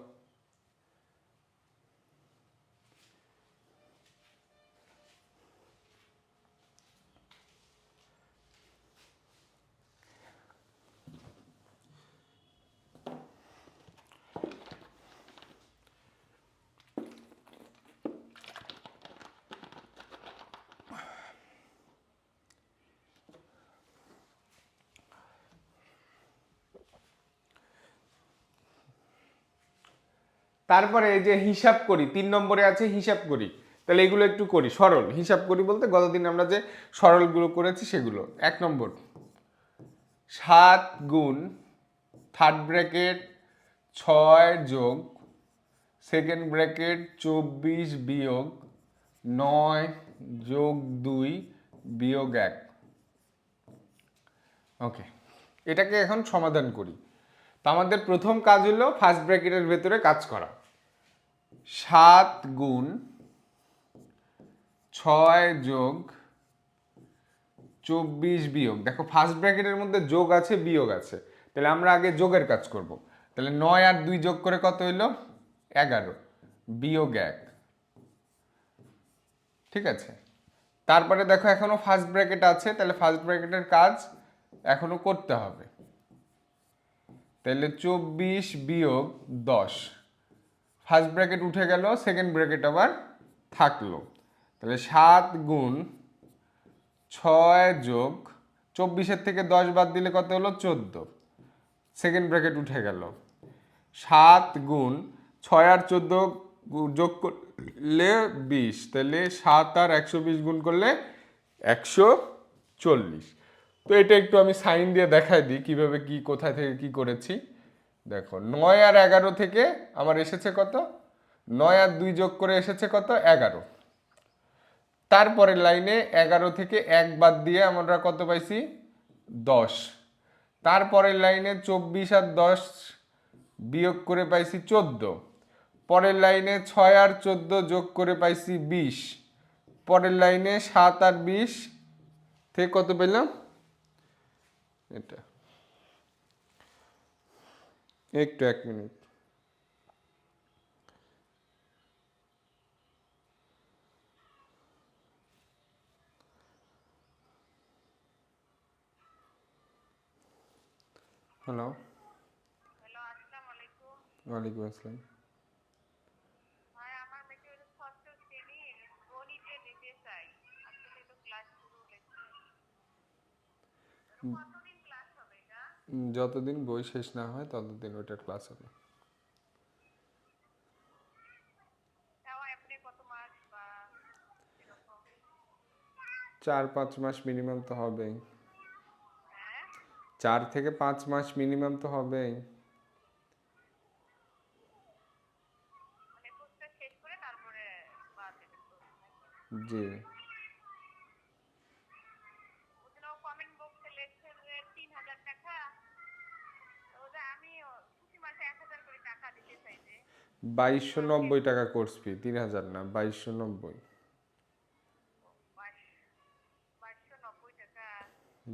S1: তারপরে এই যে হিসাব করি, 3 নম্বরে আছে হিসাব করি। তাহলে এগুলো একটু করি, সরল হিসাব করি বলতে গতদিন আমরা যে সরলগুলো করেছি সেগুলো। 1 নম্বর, 7 গুণ থার্ড ব্র্যাকেট 6 যোগ সেকেন্ড ব্র্যাকেট 24 বিয়োগ 9 যোগ 2 বিয়োগ 1। ওকে, এটাকে এখন সমাধান করি। তো আমাদের প্রথম কাজ হলো ফার্স্ট ব্র্যাকেটের ভেতরে কাজ করা। 7 গুণ 6 যোগ 24 বিয়োগ, দেখো ফার্স্ট ব্র্যাকেটের মধ্যে যোগ আছে বিয়োগ আছে, তাহলে আমরা আগে যোগের কাজ করব। তাহলে 9 আর 2 যোগ করে কত হইলো? 11 বিয়োগ 1। ঠিক আছে, তারপরে দেখো এখনো ফার্স্ট ব্র্যাকেট আছে, তাহলে ফার্স্ট ব্র্যাকেটের কাজ এখনো করতে হবে। তাহলে 24 বিয়োগ 10, ফার্স্ট ব্র্যাকেট উঠে গেল, সেকেন্ড ব্র্যাকেট আবার থাকলো। তাহলে 7 গুণ 6 যোগ 24-এর থেকে 10 বাদ দিলে কত হলো? 14, সেকেন্ড ব্র্যাকেট উঠে গেল। 7 গুণ 6 আর 14 যোগ করলে 20, তাহলে 7 আর 120 গুণ করলে 140। তো এটা একটু আমি সাইন দিয়ে দেখাই দিই কিভাবে কি কোথায় থেকে কি করেছি। দেখো 9 আর 11 থেকে আমার এসেছে কত? 9 আর 2 যোগ করে এসেছে কত? 11। তারপরের লাইনে 11 থেকে 1 বাদ দিয়ে আমরা কত পাইছি? 10। তারপরের লাইনে 24 আর 10 বিয়োগ করে পাইছি 14। পরের লাইনে 6 আর 14 যোগ করে পাইছি 20। পরের লাইনে 7 আর 20 থেকে কত পেলাম? এটা একটু 1 মিনিট। হ্যালো, ওয়ালাইকুম আসসালাম। যতদিন বই শেষ না হয় ততদিন ওইটার ক্লাস হবে। 4-5 মাস মিনিমাম তো হবেই। 4 থেকে 5 মাস মিনিমাম তো হবেই। জি, $2290 কোর্স ফি, 3000 না, 2290।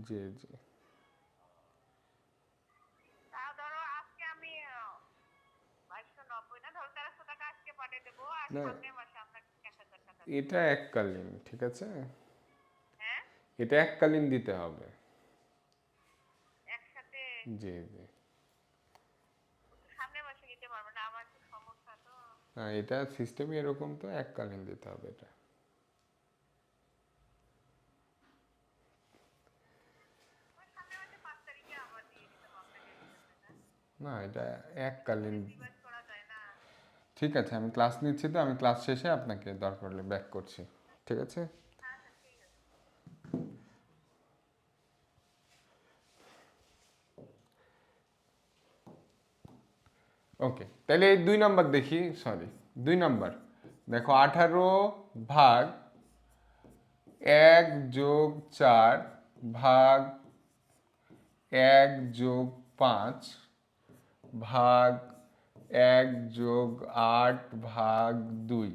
S1: জি জি। না, এটা এককালীন, ঠিক আছে, এটা এককালীন দিতে হবে। জি জি। হ্যাঁ, এটা সিস্টেমই এরকম, তো এককালীন দিতে হবে এটা। না, এটা এককালীন। ঠিক আছে, আমি ক্লাস নিচ্ছি, তো আমি ক্লাস শেষে আপনাকে দরকার হলে ব্যাক করছি। ঠিক আছে। ওকে, তাহলে এই 2 নাম্বার দেখি, সরি 2 নাম্বার দেখো 18 ভাগ 1 যোগ 4 ভাগ 1 যোগ 5 ভাগ 1 যোগ 8 ভাগ 2।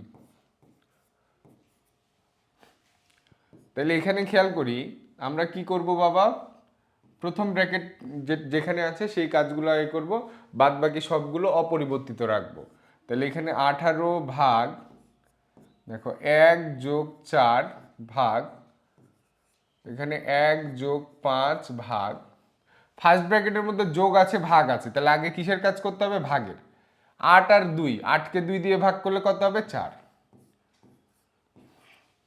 S1: তাহলে এখানে খেয়াল করি আমরা কি করব বাবা, প্রথম ব্র্যাকেট যেখানে আছে সেই কাজগুলো আগে করব, বাদ বাকি সবগুলো অপরিবর্তিত রাখবো। তাহলে এখানে 18 ভাগ দেখো 1 যোগ 4 ভাগ এখানে 1 যোগ 5 ভাগ, ফার্স্ট ব্র্যাকেটের মধ্যে যোগ আছে ভাগ আছে, তাহলে আগে কিসের কাজ করতে হবে, ভাগের। 8 আর 2, 8কে 2 দিয়ে ভাগ করলে কত হবে, 4।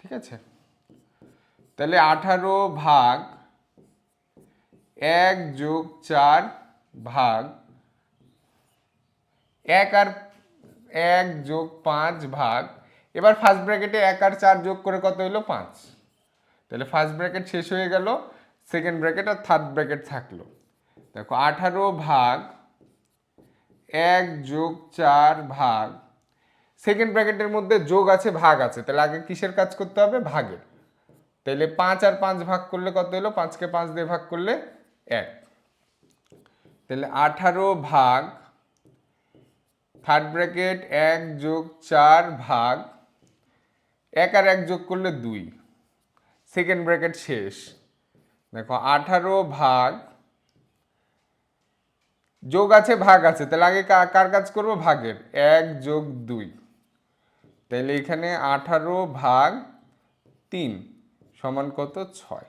S1: ঠিক আছে, তাহলে 18 ভাগ 1 যোগ 4 ভাগ 1 আর 1 যোগ 5 ভাগ, এবার ফার্স্ট ব্র্যাকেটে 1 আর 4 যোগ করে কত হলো, 5। তাহলে ফার্স্ট ব্র্যাকেট শেষ হয়ে গেল, সেকেন্ড ব্র্যাকেট আর থার্ড ব্র্যাকেট থাকলো। দেখো 18 ভাগ 1 যোগ 4 ভাগ, সেকেন্ড ব্র্যাকেটের মধ্যে যোগ আছে ভাগ আছে, তাহলে আগে কিসের কাজ করতে হবে, ভাগের। তাহলে 5 আর 5 ভাগ করলে কত হলো, 5কে 5 দিয়ে ভাগ করলে 1। তাহলে 18 ভাগ থার্ড ব্র্যাকেট 1 যোগ 4 ভাগ 1 আর 1 যোগ করলে 2, সেকেন্ড ব্র্যাকেট শেষ। দেখো 18 ভাগ যোগ আছে ভাগ আছে, তাহলে আগে কার কাজ করব, ভাগের। 1 যোগ 2, তাহলে এখানে 18 ভাগ 3 সমান কত, 6।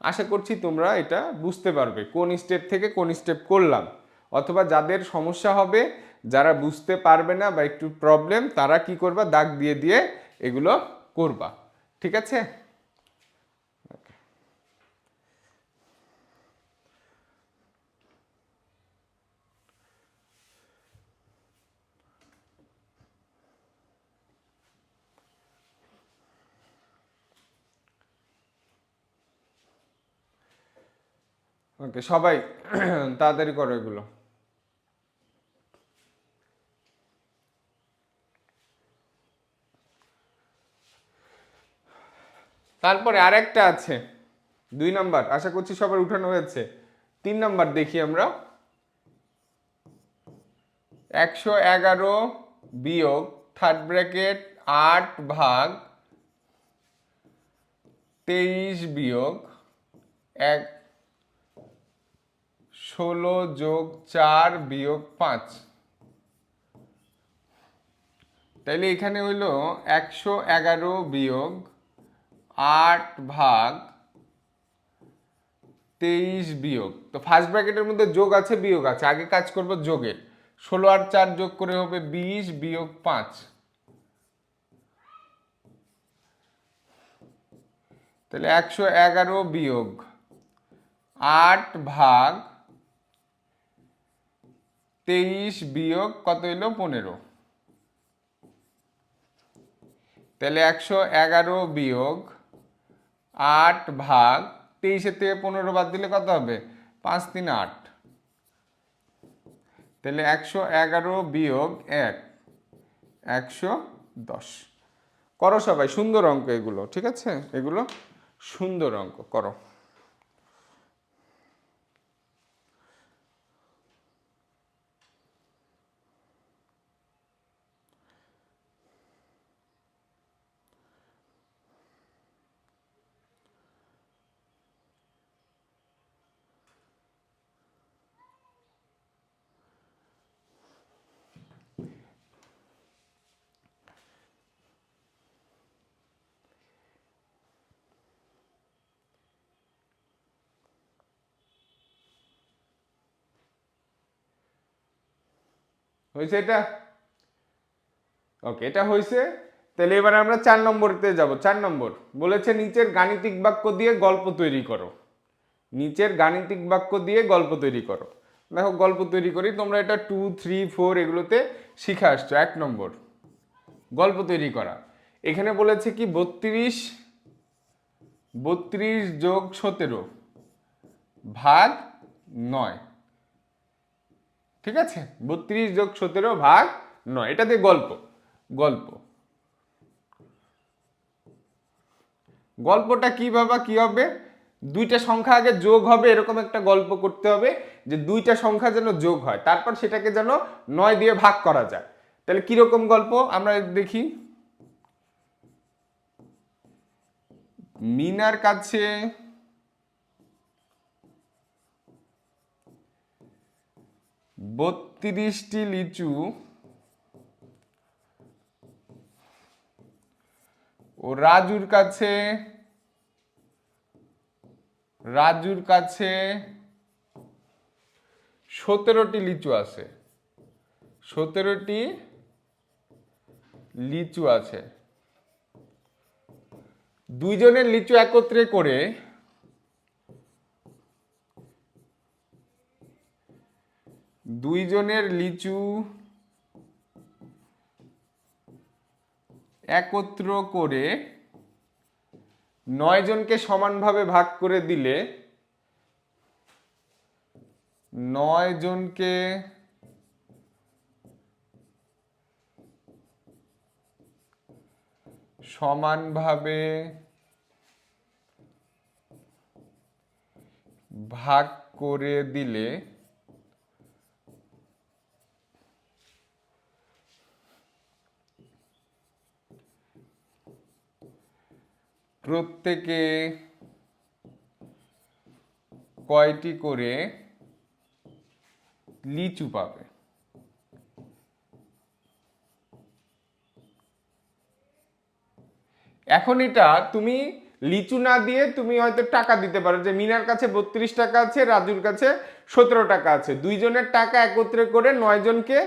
S1: আশা করছি তোমরা এটা বুঝতে পারবে কোন স্টেপ থেকে কোন স্টেপ করলাম, অথবা যাদের সমস্যা হবে, যারা বুঝতে পারবে না বা একটু প্রবলেম, তারা কি করবা, দাগ দিয়ে দিয়ে এগুলো করবা। ঠিক আছে, ওকে সবাই তাড়াতাড়ি করো এগুলো। তারপরে আরেকটা আছে 2 নাম্বার, আশা করছি সবার উঠানো হয়েছে। 3 নাম্বার দেখি আমরা, 111 বিয়োগ থার্ড ব্র্যাকেট 8 ভাগ 23 বিয়োগ 16 যোগ 4 বিয়োগ 5। তাইলে এখানে হইল 111 বিয়োগ 8 ভাগ 23 বিয়োগ, তো ফার্স্ট ব্র্যাকেটের মধ্যে যোগ আছে বিয়োগ আছে, আগে কাজ করব যোগের। 16 আর 4 যোগ করে হবে 20 বিয়োগ 5। তাহলে 111 বিয়োগ 8 ভাগ 23 বিয়োগ কত হইল, 15। তাহলে 111 বিয়োগ 8 ভাগ 23 থেকে 15 বাদ দিলে কত হবে, 5 3 8। তাহলে 111 বিয়োগ 1 110। করো সবাই, সুন্দর অঙ্ক এগুলো, ঠিক আছে, এগুলো সুন্দর অঙ্ক করো। হয়েছে এটা, ওকে এটা হয়েছে। তাহলে এবার আমরা 4 নম্বরতে যাব। 4 নম্বর বলেছে নিচের গাণিতিক বাক্য দিয়ে গল্প তৈরি করো। নিচের গাণিতিক বাক্য দিয়ে গল্প তৈরি করো। দেখো গল্প তৈরি করি, তোমরা এটা 2 3 4 এগুলোতে শিখে আসছো। 1 নম্বর গল্প তৈরি করা। এখানে বলেছে কি 32 যোগ 17 ভাগ 9। ঠিক আছে, 32 যোগ 17 ভাগ 9, এটা দিয়ে গল্প। গল্প গল্পটা কি বাবা, কি হবে, দুইটা সংখ্যা আগে যোগ হবে, এরকম একটা গল্প করতে হবে যে দুইটা সংখ্যা যেন যোগ হয়, তারপর সেটাকে যেন 9 দিয়ে ভাগ করা যায়। তাহলে কিরকম গল্প আমরা দেখি। মিনার কাছে 32টি লিচু ও রাজুর কাছে 17টি লিচু আছে। 17টি লিচু আছে। দুইজনের লিচু একত্রে করে দুইজনের লিচু একত্র করে 9 জনকে সমানভাবে ভাগ করে দিলে 9 জনকে সমানভাবে ভাগ করে দিলে প্রত্যেকে কয়টি করে লিচু পাবে। এখন এটা তুমি লিচু না দিয়ে তুমি হয়তো টাকা দিতে পারো, যে মিনার কাছে 32 টাকা আছে, রাজুর কাছে 17 টাকা আছে, দুইজনের টাকা একত্রে করে 9 জনকে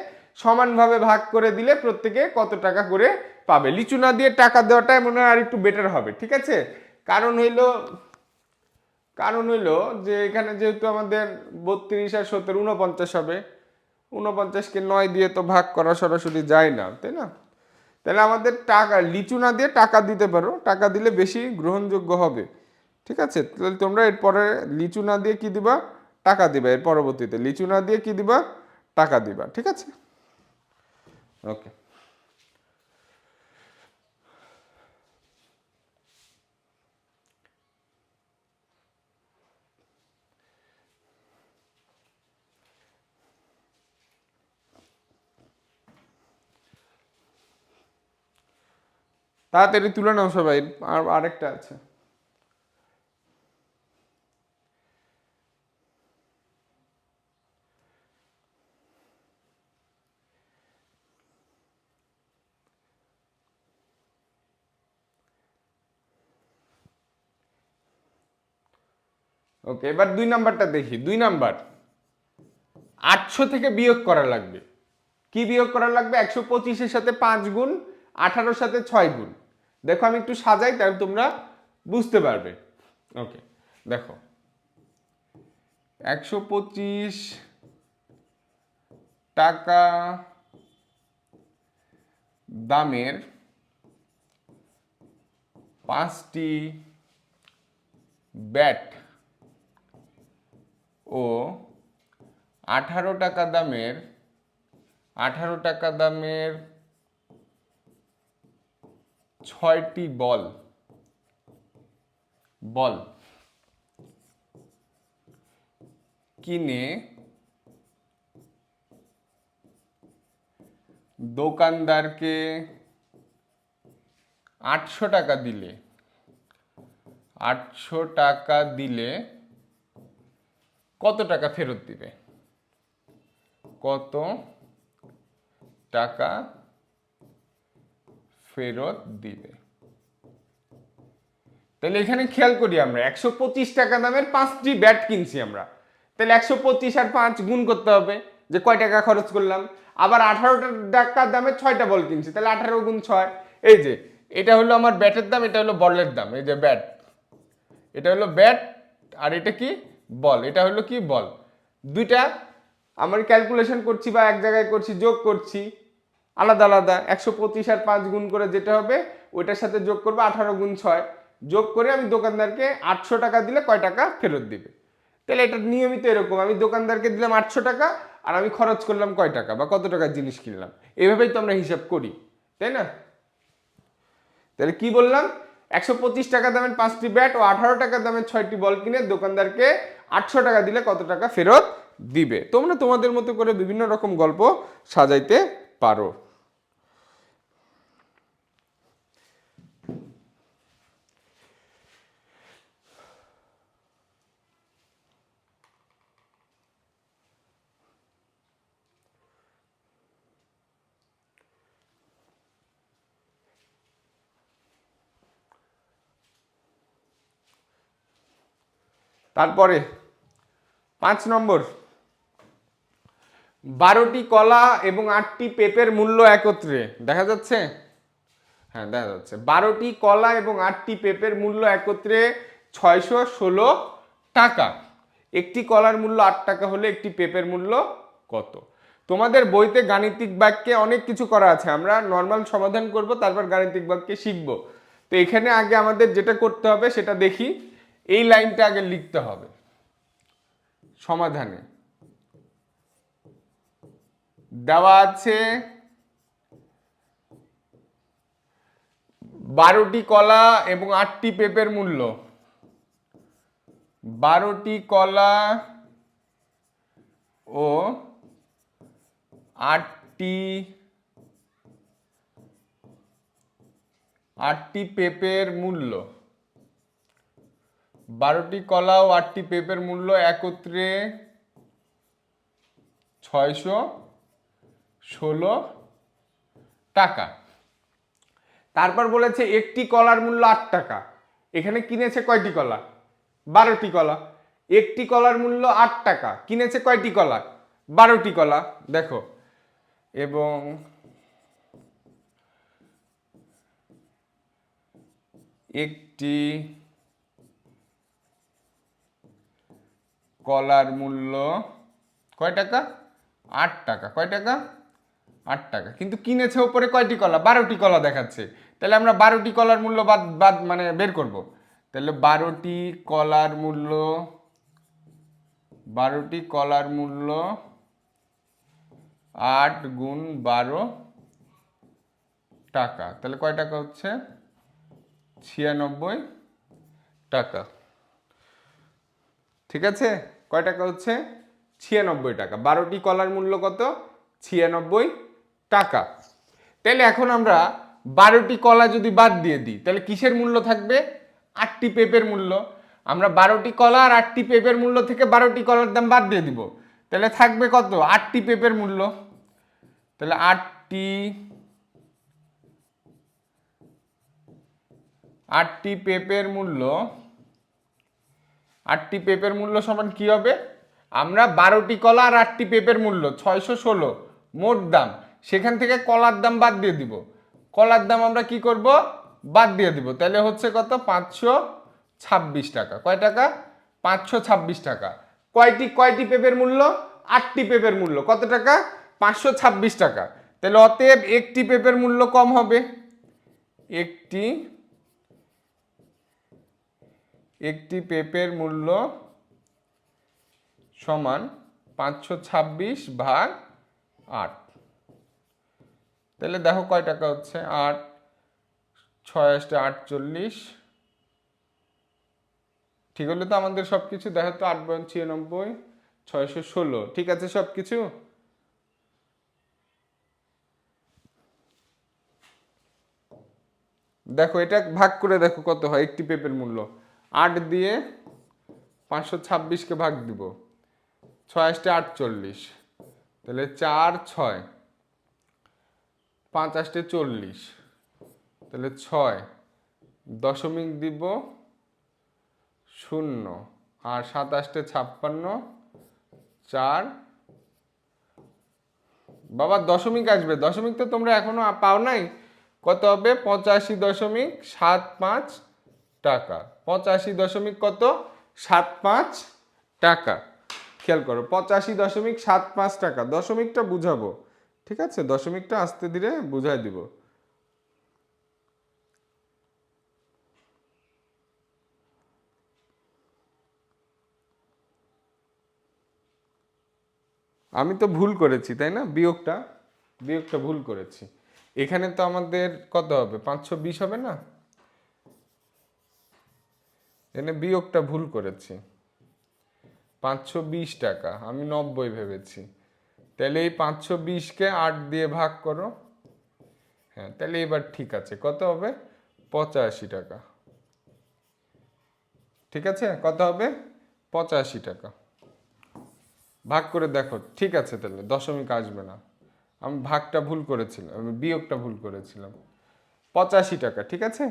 S1: সমানভাবে ভাগ করে দিলে প্রত্যেকে কত টাকা করে পাবে। লিচু না দিয়ে টাকা দেওয়াটাই মনে হয় আর একটু বেটার হবে, ঠিক আছে। কারণ হইলো যে এখানে যেহেতু আমাদের 32 আর 17 49 হবে, 49কে 9 দিয়ে তো ভাগ করা সরাসরি যায় না, তাই না। তাহলে আমাদের টাকা, লিচু না দিয়ে টাকা দিতে পারো, টাকা দিলে বেশি গ্রহণযোগ্য হবে, ঠিক আছে। তাহলে তোমরা এরপরে লিচু না দিয়ে কি দিবা, টাকা দিবা। এর পরবর্তীতে লিচু না দিয়ে কি দিবা, টাকা দিবা, ঠিক আছে। ওকে, তাড়াতাড়ি তুলে নাও সবাই, আর আরেকটা আছে। ওকে, এবার 2 নাম্বারটা দেখি। 2 নাম্বার 800 থেকে বিয়োগ করা লাগবে। কি বিয়োগ করা লাগবে? 125-এর সাথে 5 গুণ, 18-র সাথে 6 গুণ। দেখো আমি একটু সাজাই, তাহলে তোমরা বুঝতে পারবে। ওকে, দেখো 125 টাকা দামের 5টি ব্যাট ও 18 টাকা দামের 6টি বল কিনে দোকানদারকে 800 টাকা দিলে কত টাকা ফেরত দিবে? কত টাকা ফেরত দিবে? তাহলে এখানে খেয়াল করি, আমরা 125 টাকা দামের 5টি ব্যাট কিনছি আমরা, তাহলে 125 আর 5 গুণ করতে হবে, যে কয় টাকা খরচ করলাম। আবার 18 টাকা দামের 6টা বল কিনছি, তাহলে 18 গুণ 6। এই যে এটা হলো আমার ব্যাটের দাম, এটা হলো বলের দাম। এই যে ব্যাট, এটা হলো ব্যাট, আর এটা কি বল, এটা হলো কি বল। দুইটা আমার ক্যালকুলেশন করছি বা এক জায়গায় করছি, যোগ করছি আলাদা আলাদা। 125 আর 5 গুণ করে যেটা হবে ওইটার সাথে যোগ করবো 18 গুণ 6, যোগ করে আমি দোকানদারকে 800 টাকা দিলে কয় টাকা ফেরত দিবে। তাহলে এটা নিয়মিত এরকম, আমি দোকানদারকে দিলাম 800 টাকা, আর আমি খরচ করলাম কয় টাকা বা কত টাকার জিনিস কিনলাম, এভাবেই তো আমরা হিসাব করি, তাই না? তাহলে কি বললাম, 125 টাকা দামের 5টি ব্যাট ও 18 টাকা দামের 6টি বল কিনে দোকানদারকে 800 টাকা দিলে কত টাকা ফেরত দিবে? তোমরা তোমাদের মতো করে বিভিন্ন রকম গল্প সাজাইতে পারো। তারপরে 5 নম্বর, 12টি কলা এবং 8টি পেঁপের মূল্য একত্রে, দেখা যাচ্ছে? হ্যাঁ দেখা যাচ্ছে। 12টি কলা এবং 8টি পেঁপের মূল্য একত্রে 616 টাকা। একটি কলার মূল্য 8 টাকা হলে একটি পেঁপের মূল্য কত? তোমাদের বইতে গাণিতিক বাক্যে অনেক কিছু করা আছে, আমরা নর্মাল সমাধান করব, তারপর গাণিতিক বাক্যে শিখব। তো এখানে আগে আমাদের যেটা করতে হবে সেটা দেখি, এই লাইনটা আগে লিখতে হবে সমাধানে। দেওয়া আছে 12টি কলা এবং 8টি পেঁপের মূল্য। 12টি কলা ও 8টি পেঁপের মূল্য, 12টি কলা ও 8টি পেঁপের মূল্য একত্রে 616 টাকা। তারপর বলেছে একটি কলার মূল্য 8 টাকা। এখানে কিনেছে কয়টি কলা? 12টি কলা। একটি কলার মূল্য 8 টাকা, কিনেছে কয়টি কলা? 12টি কলা। দেখো, এবং একটি কলার মূল্য কয় টাকা? 8 টাকা। কয় টাকা? 8 টাকা। কিন্তু কিনেছে উপরে কয়টি কলা? 12টি কলা দেখাচ্ছে। তাহলে আমরা 12টি কলার মূল্য বাদ বাদ মানে বের করব। তাহলে 12টি কলার মূল্য 8 গুণ 12 টাকা। তাহলে কয় টাকা হচ্ছে? 96 টাকা। ঠিক আছে? কয় টাকা হচ্ছে? 96 টাকা। 12টি কলার মূল্য কত? 96 টাকা। তাহলে এখন আমরা 12টি কলা যদি বাদ দিয়ে দিই, তাহলে কিসের মূল্য থাকবে? 8টি পেঁপের মূল্য। আমরা 12টি কলা আর 8টি পেঁপের মূল্য থেকে 12টি কলার দাম বাদ দিয়ে দিব। তাহলে থাকবে কত? 8টি পেঁপের মূল্য। তাহলে 8টি পেঁপের মূল্য, 8টি পেঁপের মূল্য সমান কি হবে? আমরা 12টি কলা আর 8টি পেঁপের মূল্য 616 মোট দাম, সেখান থেকে কলার দাম বাদ দিয়ে দিব। কলার দাম আমরা কি করব? বাদ দিয়ে দিব। তাহলে হচ্ছে কত? 526 টাকা। কয় টাকা? 526 টাকা। কয়টি পেঁপের মূল্য? 8টি পেঁপের মূল্য কত টাকা? 526 টাকা। তাহলে অতএব একটি পেঁপের মূল্য কম হবে। একটি পেঁপের মূল্য সমান 526 ভাগ 8। তাহলে দেখো কয় টাকা হচ্ছে? 8 6 48, ঠিক হলো তো আমাদের সবকিছু? দেখো তো, 8 × 96, 616, ঠিক আছে সবকিছু? দেখো এটা ভাগ করে দেখো কত হয় একটি পেঁপের মূল্য। 8 দিয়ে 526কে ভাগ দিব, 6 48, তাহলে 4 6, 5 40, তাহলে 6 দশমিক দিব 0, আর 7 56, 4 বাবা দশমিক আসবে, দশমিক তো তোমরা এখনো পাও নাই। কত হবে? 85.75 টাকা। 85 কত? 75 টাকা। খেয়াল করো, 85.75 টাকা। দশমিকটা বুঝাবো, ঠিক আছে? দশমিকটা আস্তে ধীরে বুঝাই দিব। আমি তো ভুল করেছি তাই না, বিয়োগটা বিয়োগটা ভুল করেছি। এখানে তো আমাদের কত হবে, 520 হবে না, এখানে বিয়োগটা ভুল করেছি, 520 টাকা, আমি 90 ভেবেছি। তাহলে এই 520কে 8 দিয়ে ভাগ করো, হ্যাঁ তাহলে এবার ঠিক আছে, কত হবে, 85 টাকা। ঠিক আছে, কত হবে, 85 টাকা। ভাগ করে দেখো, ঠিক আছে, তাহলে দশমিক আসবে না, আমি ভাগটা ভুল করেছিলাম, আমি বিয়োগটা ভুল করেছিলাম। 85 টাকা, ঠিক আছে।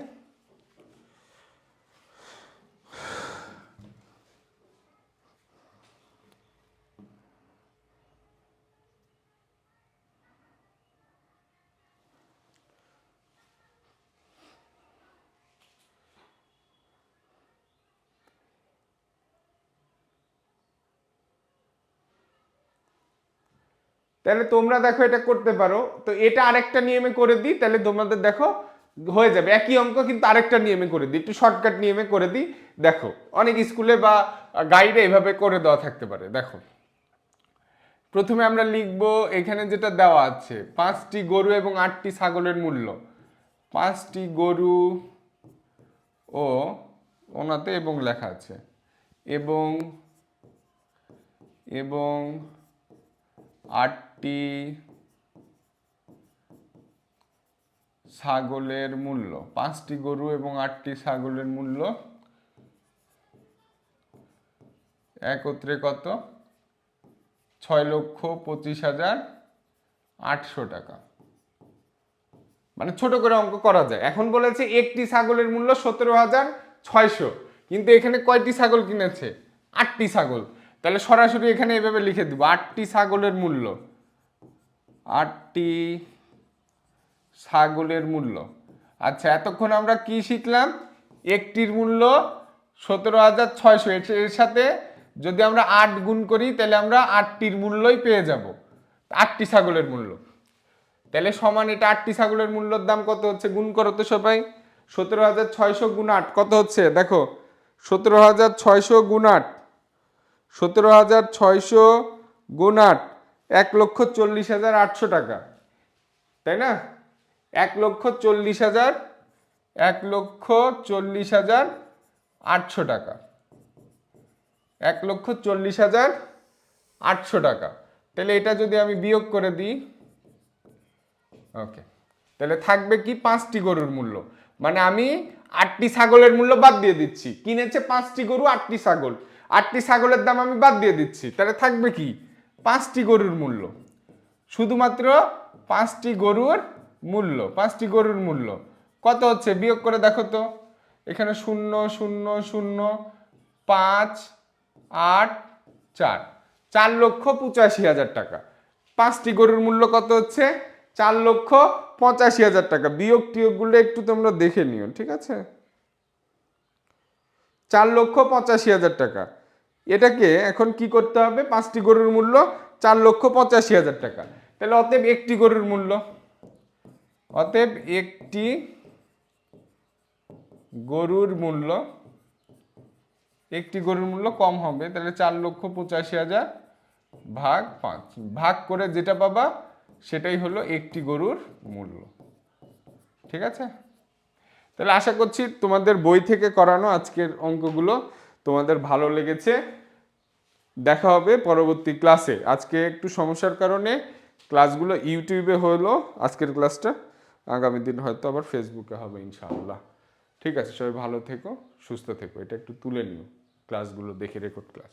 S1: তাহলে তোমরা দেখো এটা করতে পারো, তো এটা আরেকটা নিয়মে করে দিই, তাহলে তোমাদের দেখো হয়ে যাবে একই অঙ্ক, কিন্তু আরেকটা নিয়মে করে দিই, একটু শর্টকাট নিয়মে করে দিই। দেখো অনেক স্কুলে বা গাইডে এভাবে করে দেওয়া থাকতে পারে। দেখো প্রথমে আমরা লিখব, এখানে যেটা দেওয়া আছে 5টি গরু এবং 8টি ছাগলের মূল্য, 5টি গরু ও ওনাতে এবং লেখা আছে এবং এবং 8টি ছাগলের মূল্য, 5টি গরু এবং 8টি ছাগলের মূল্য একত্রে কত, 6,25,800 টাকা। মানে ছোট করে অঙ্ক করা যায়। এখন বলেছে একটি ছাগলের মূল্য 17,600, কিন্তু এখানে কয়টি ছাগল কিনেছে, 8টি ছাগল, তাহলে সরাসরি এখানে এভাবে লিখে দিব 8টি ছাগলের মূল্য, 8টি ছাগলের মূল্য। আচ্ছা এতক্ষণ আমরা কি শিখলাম, একটির মূল্য 17,600, এর সাথে যদি আমরা 8 গুণ করি তাহলে আমরা 8টির মূল্যই পেয়ে যাব, 8টি ছাগলের মূল্য। তাহলে সমান এটা 8টি ছাগলের মূল্যের দাম কত হচ্ছে, গুণ করো তো সবাই, 17,600 গুণ 8 কত হচ্ছে, দেখো 17,600 গুণ 8, 17,600 গুণ 8, 1,40,800 টাকা, তাই না, 1,40,000, 1,40,800 টাকা, 1,40,800 টাকা। তাহলে এটা যদি আমি বিয়োগ করে দিই, ওকে, তাহলে থাকবে কি, 5টি গরুর মূল্য, মানে আমি 8টি ছাগলের মূল্য বাদ দিয়ে দিচ্ছি, কিনেছে 5টি গরু 8টি ছাগল, 8টি ছাগলের দাম আমি বাদ দিয়ে দিচ্ছি, তাহলে থাকবে কি, 5টি গরুর মূল্য, শুধুমাত্র 5টি গরুর মূল্য, 5টি গরুর মূল্য কত হচ্ছে, বিয়োগ করে দেখো তো, এখানে 0,0,0,5,8,4, 4,85,000 টাকা। 5টি গরুর মূল্য কত হচ্ছে, 4,85,000 টাকা। বিয়োগ টিয়োগগুলো একটু তোমরা দেখে নিও, ঠিক আছে, 4,85,000 টাকা। এটাকে এখন কি করতে হবে, 5টি গরুর মূল্য 4,85,000 টাকা, তাহলে অতএব একটি গরুর মূল্য, অতএব একটি গরুর মূল্য, একটি গরুর মূল্য কম হবে, তাহলে 4,85,000 ভাগ 5, ভাগ করে যেটা পাবা সেটাই হলো একটি গরুর মূল্য। ঠিক আছে, তাহলে আশা করছি তোমাদের বই থেকে করানো আজকের অঙ্কগুলো তোমাদের ভালো লেগেছে। দেখা হবে পরবর্তী ক্লাসে। আজকে একটু সমস্যার কারণে ক্লাসগুলো ইউটিউবে হলো, আজকের ক্লাসটা আগামী দিন হয়তো আবার ফেসবুকে হবে ইনশাআল্লাহ। ঠিক আছে, সবাই ভালো থেকো, সুস্থ থেকো, এটা একটু তুলে নিও ক্লাসগুলো দেখে, রেকর্ড ক্লাস।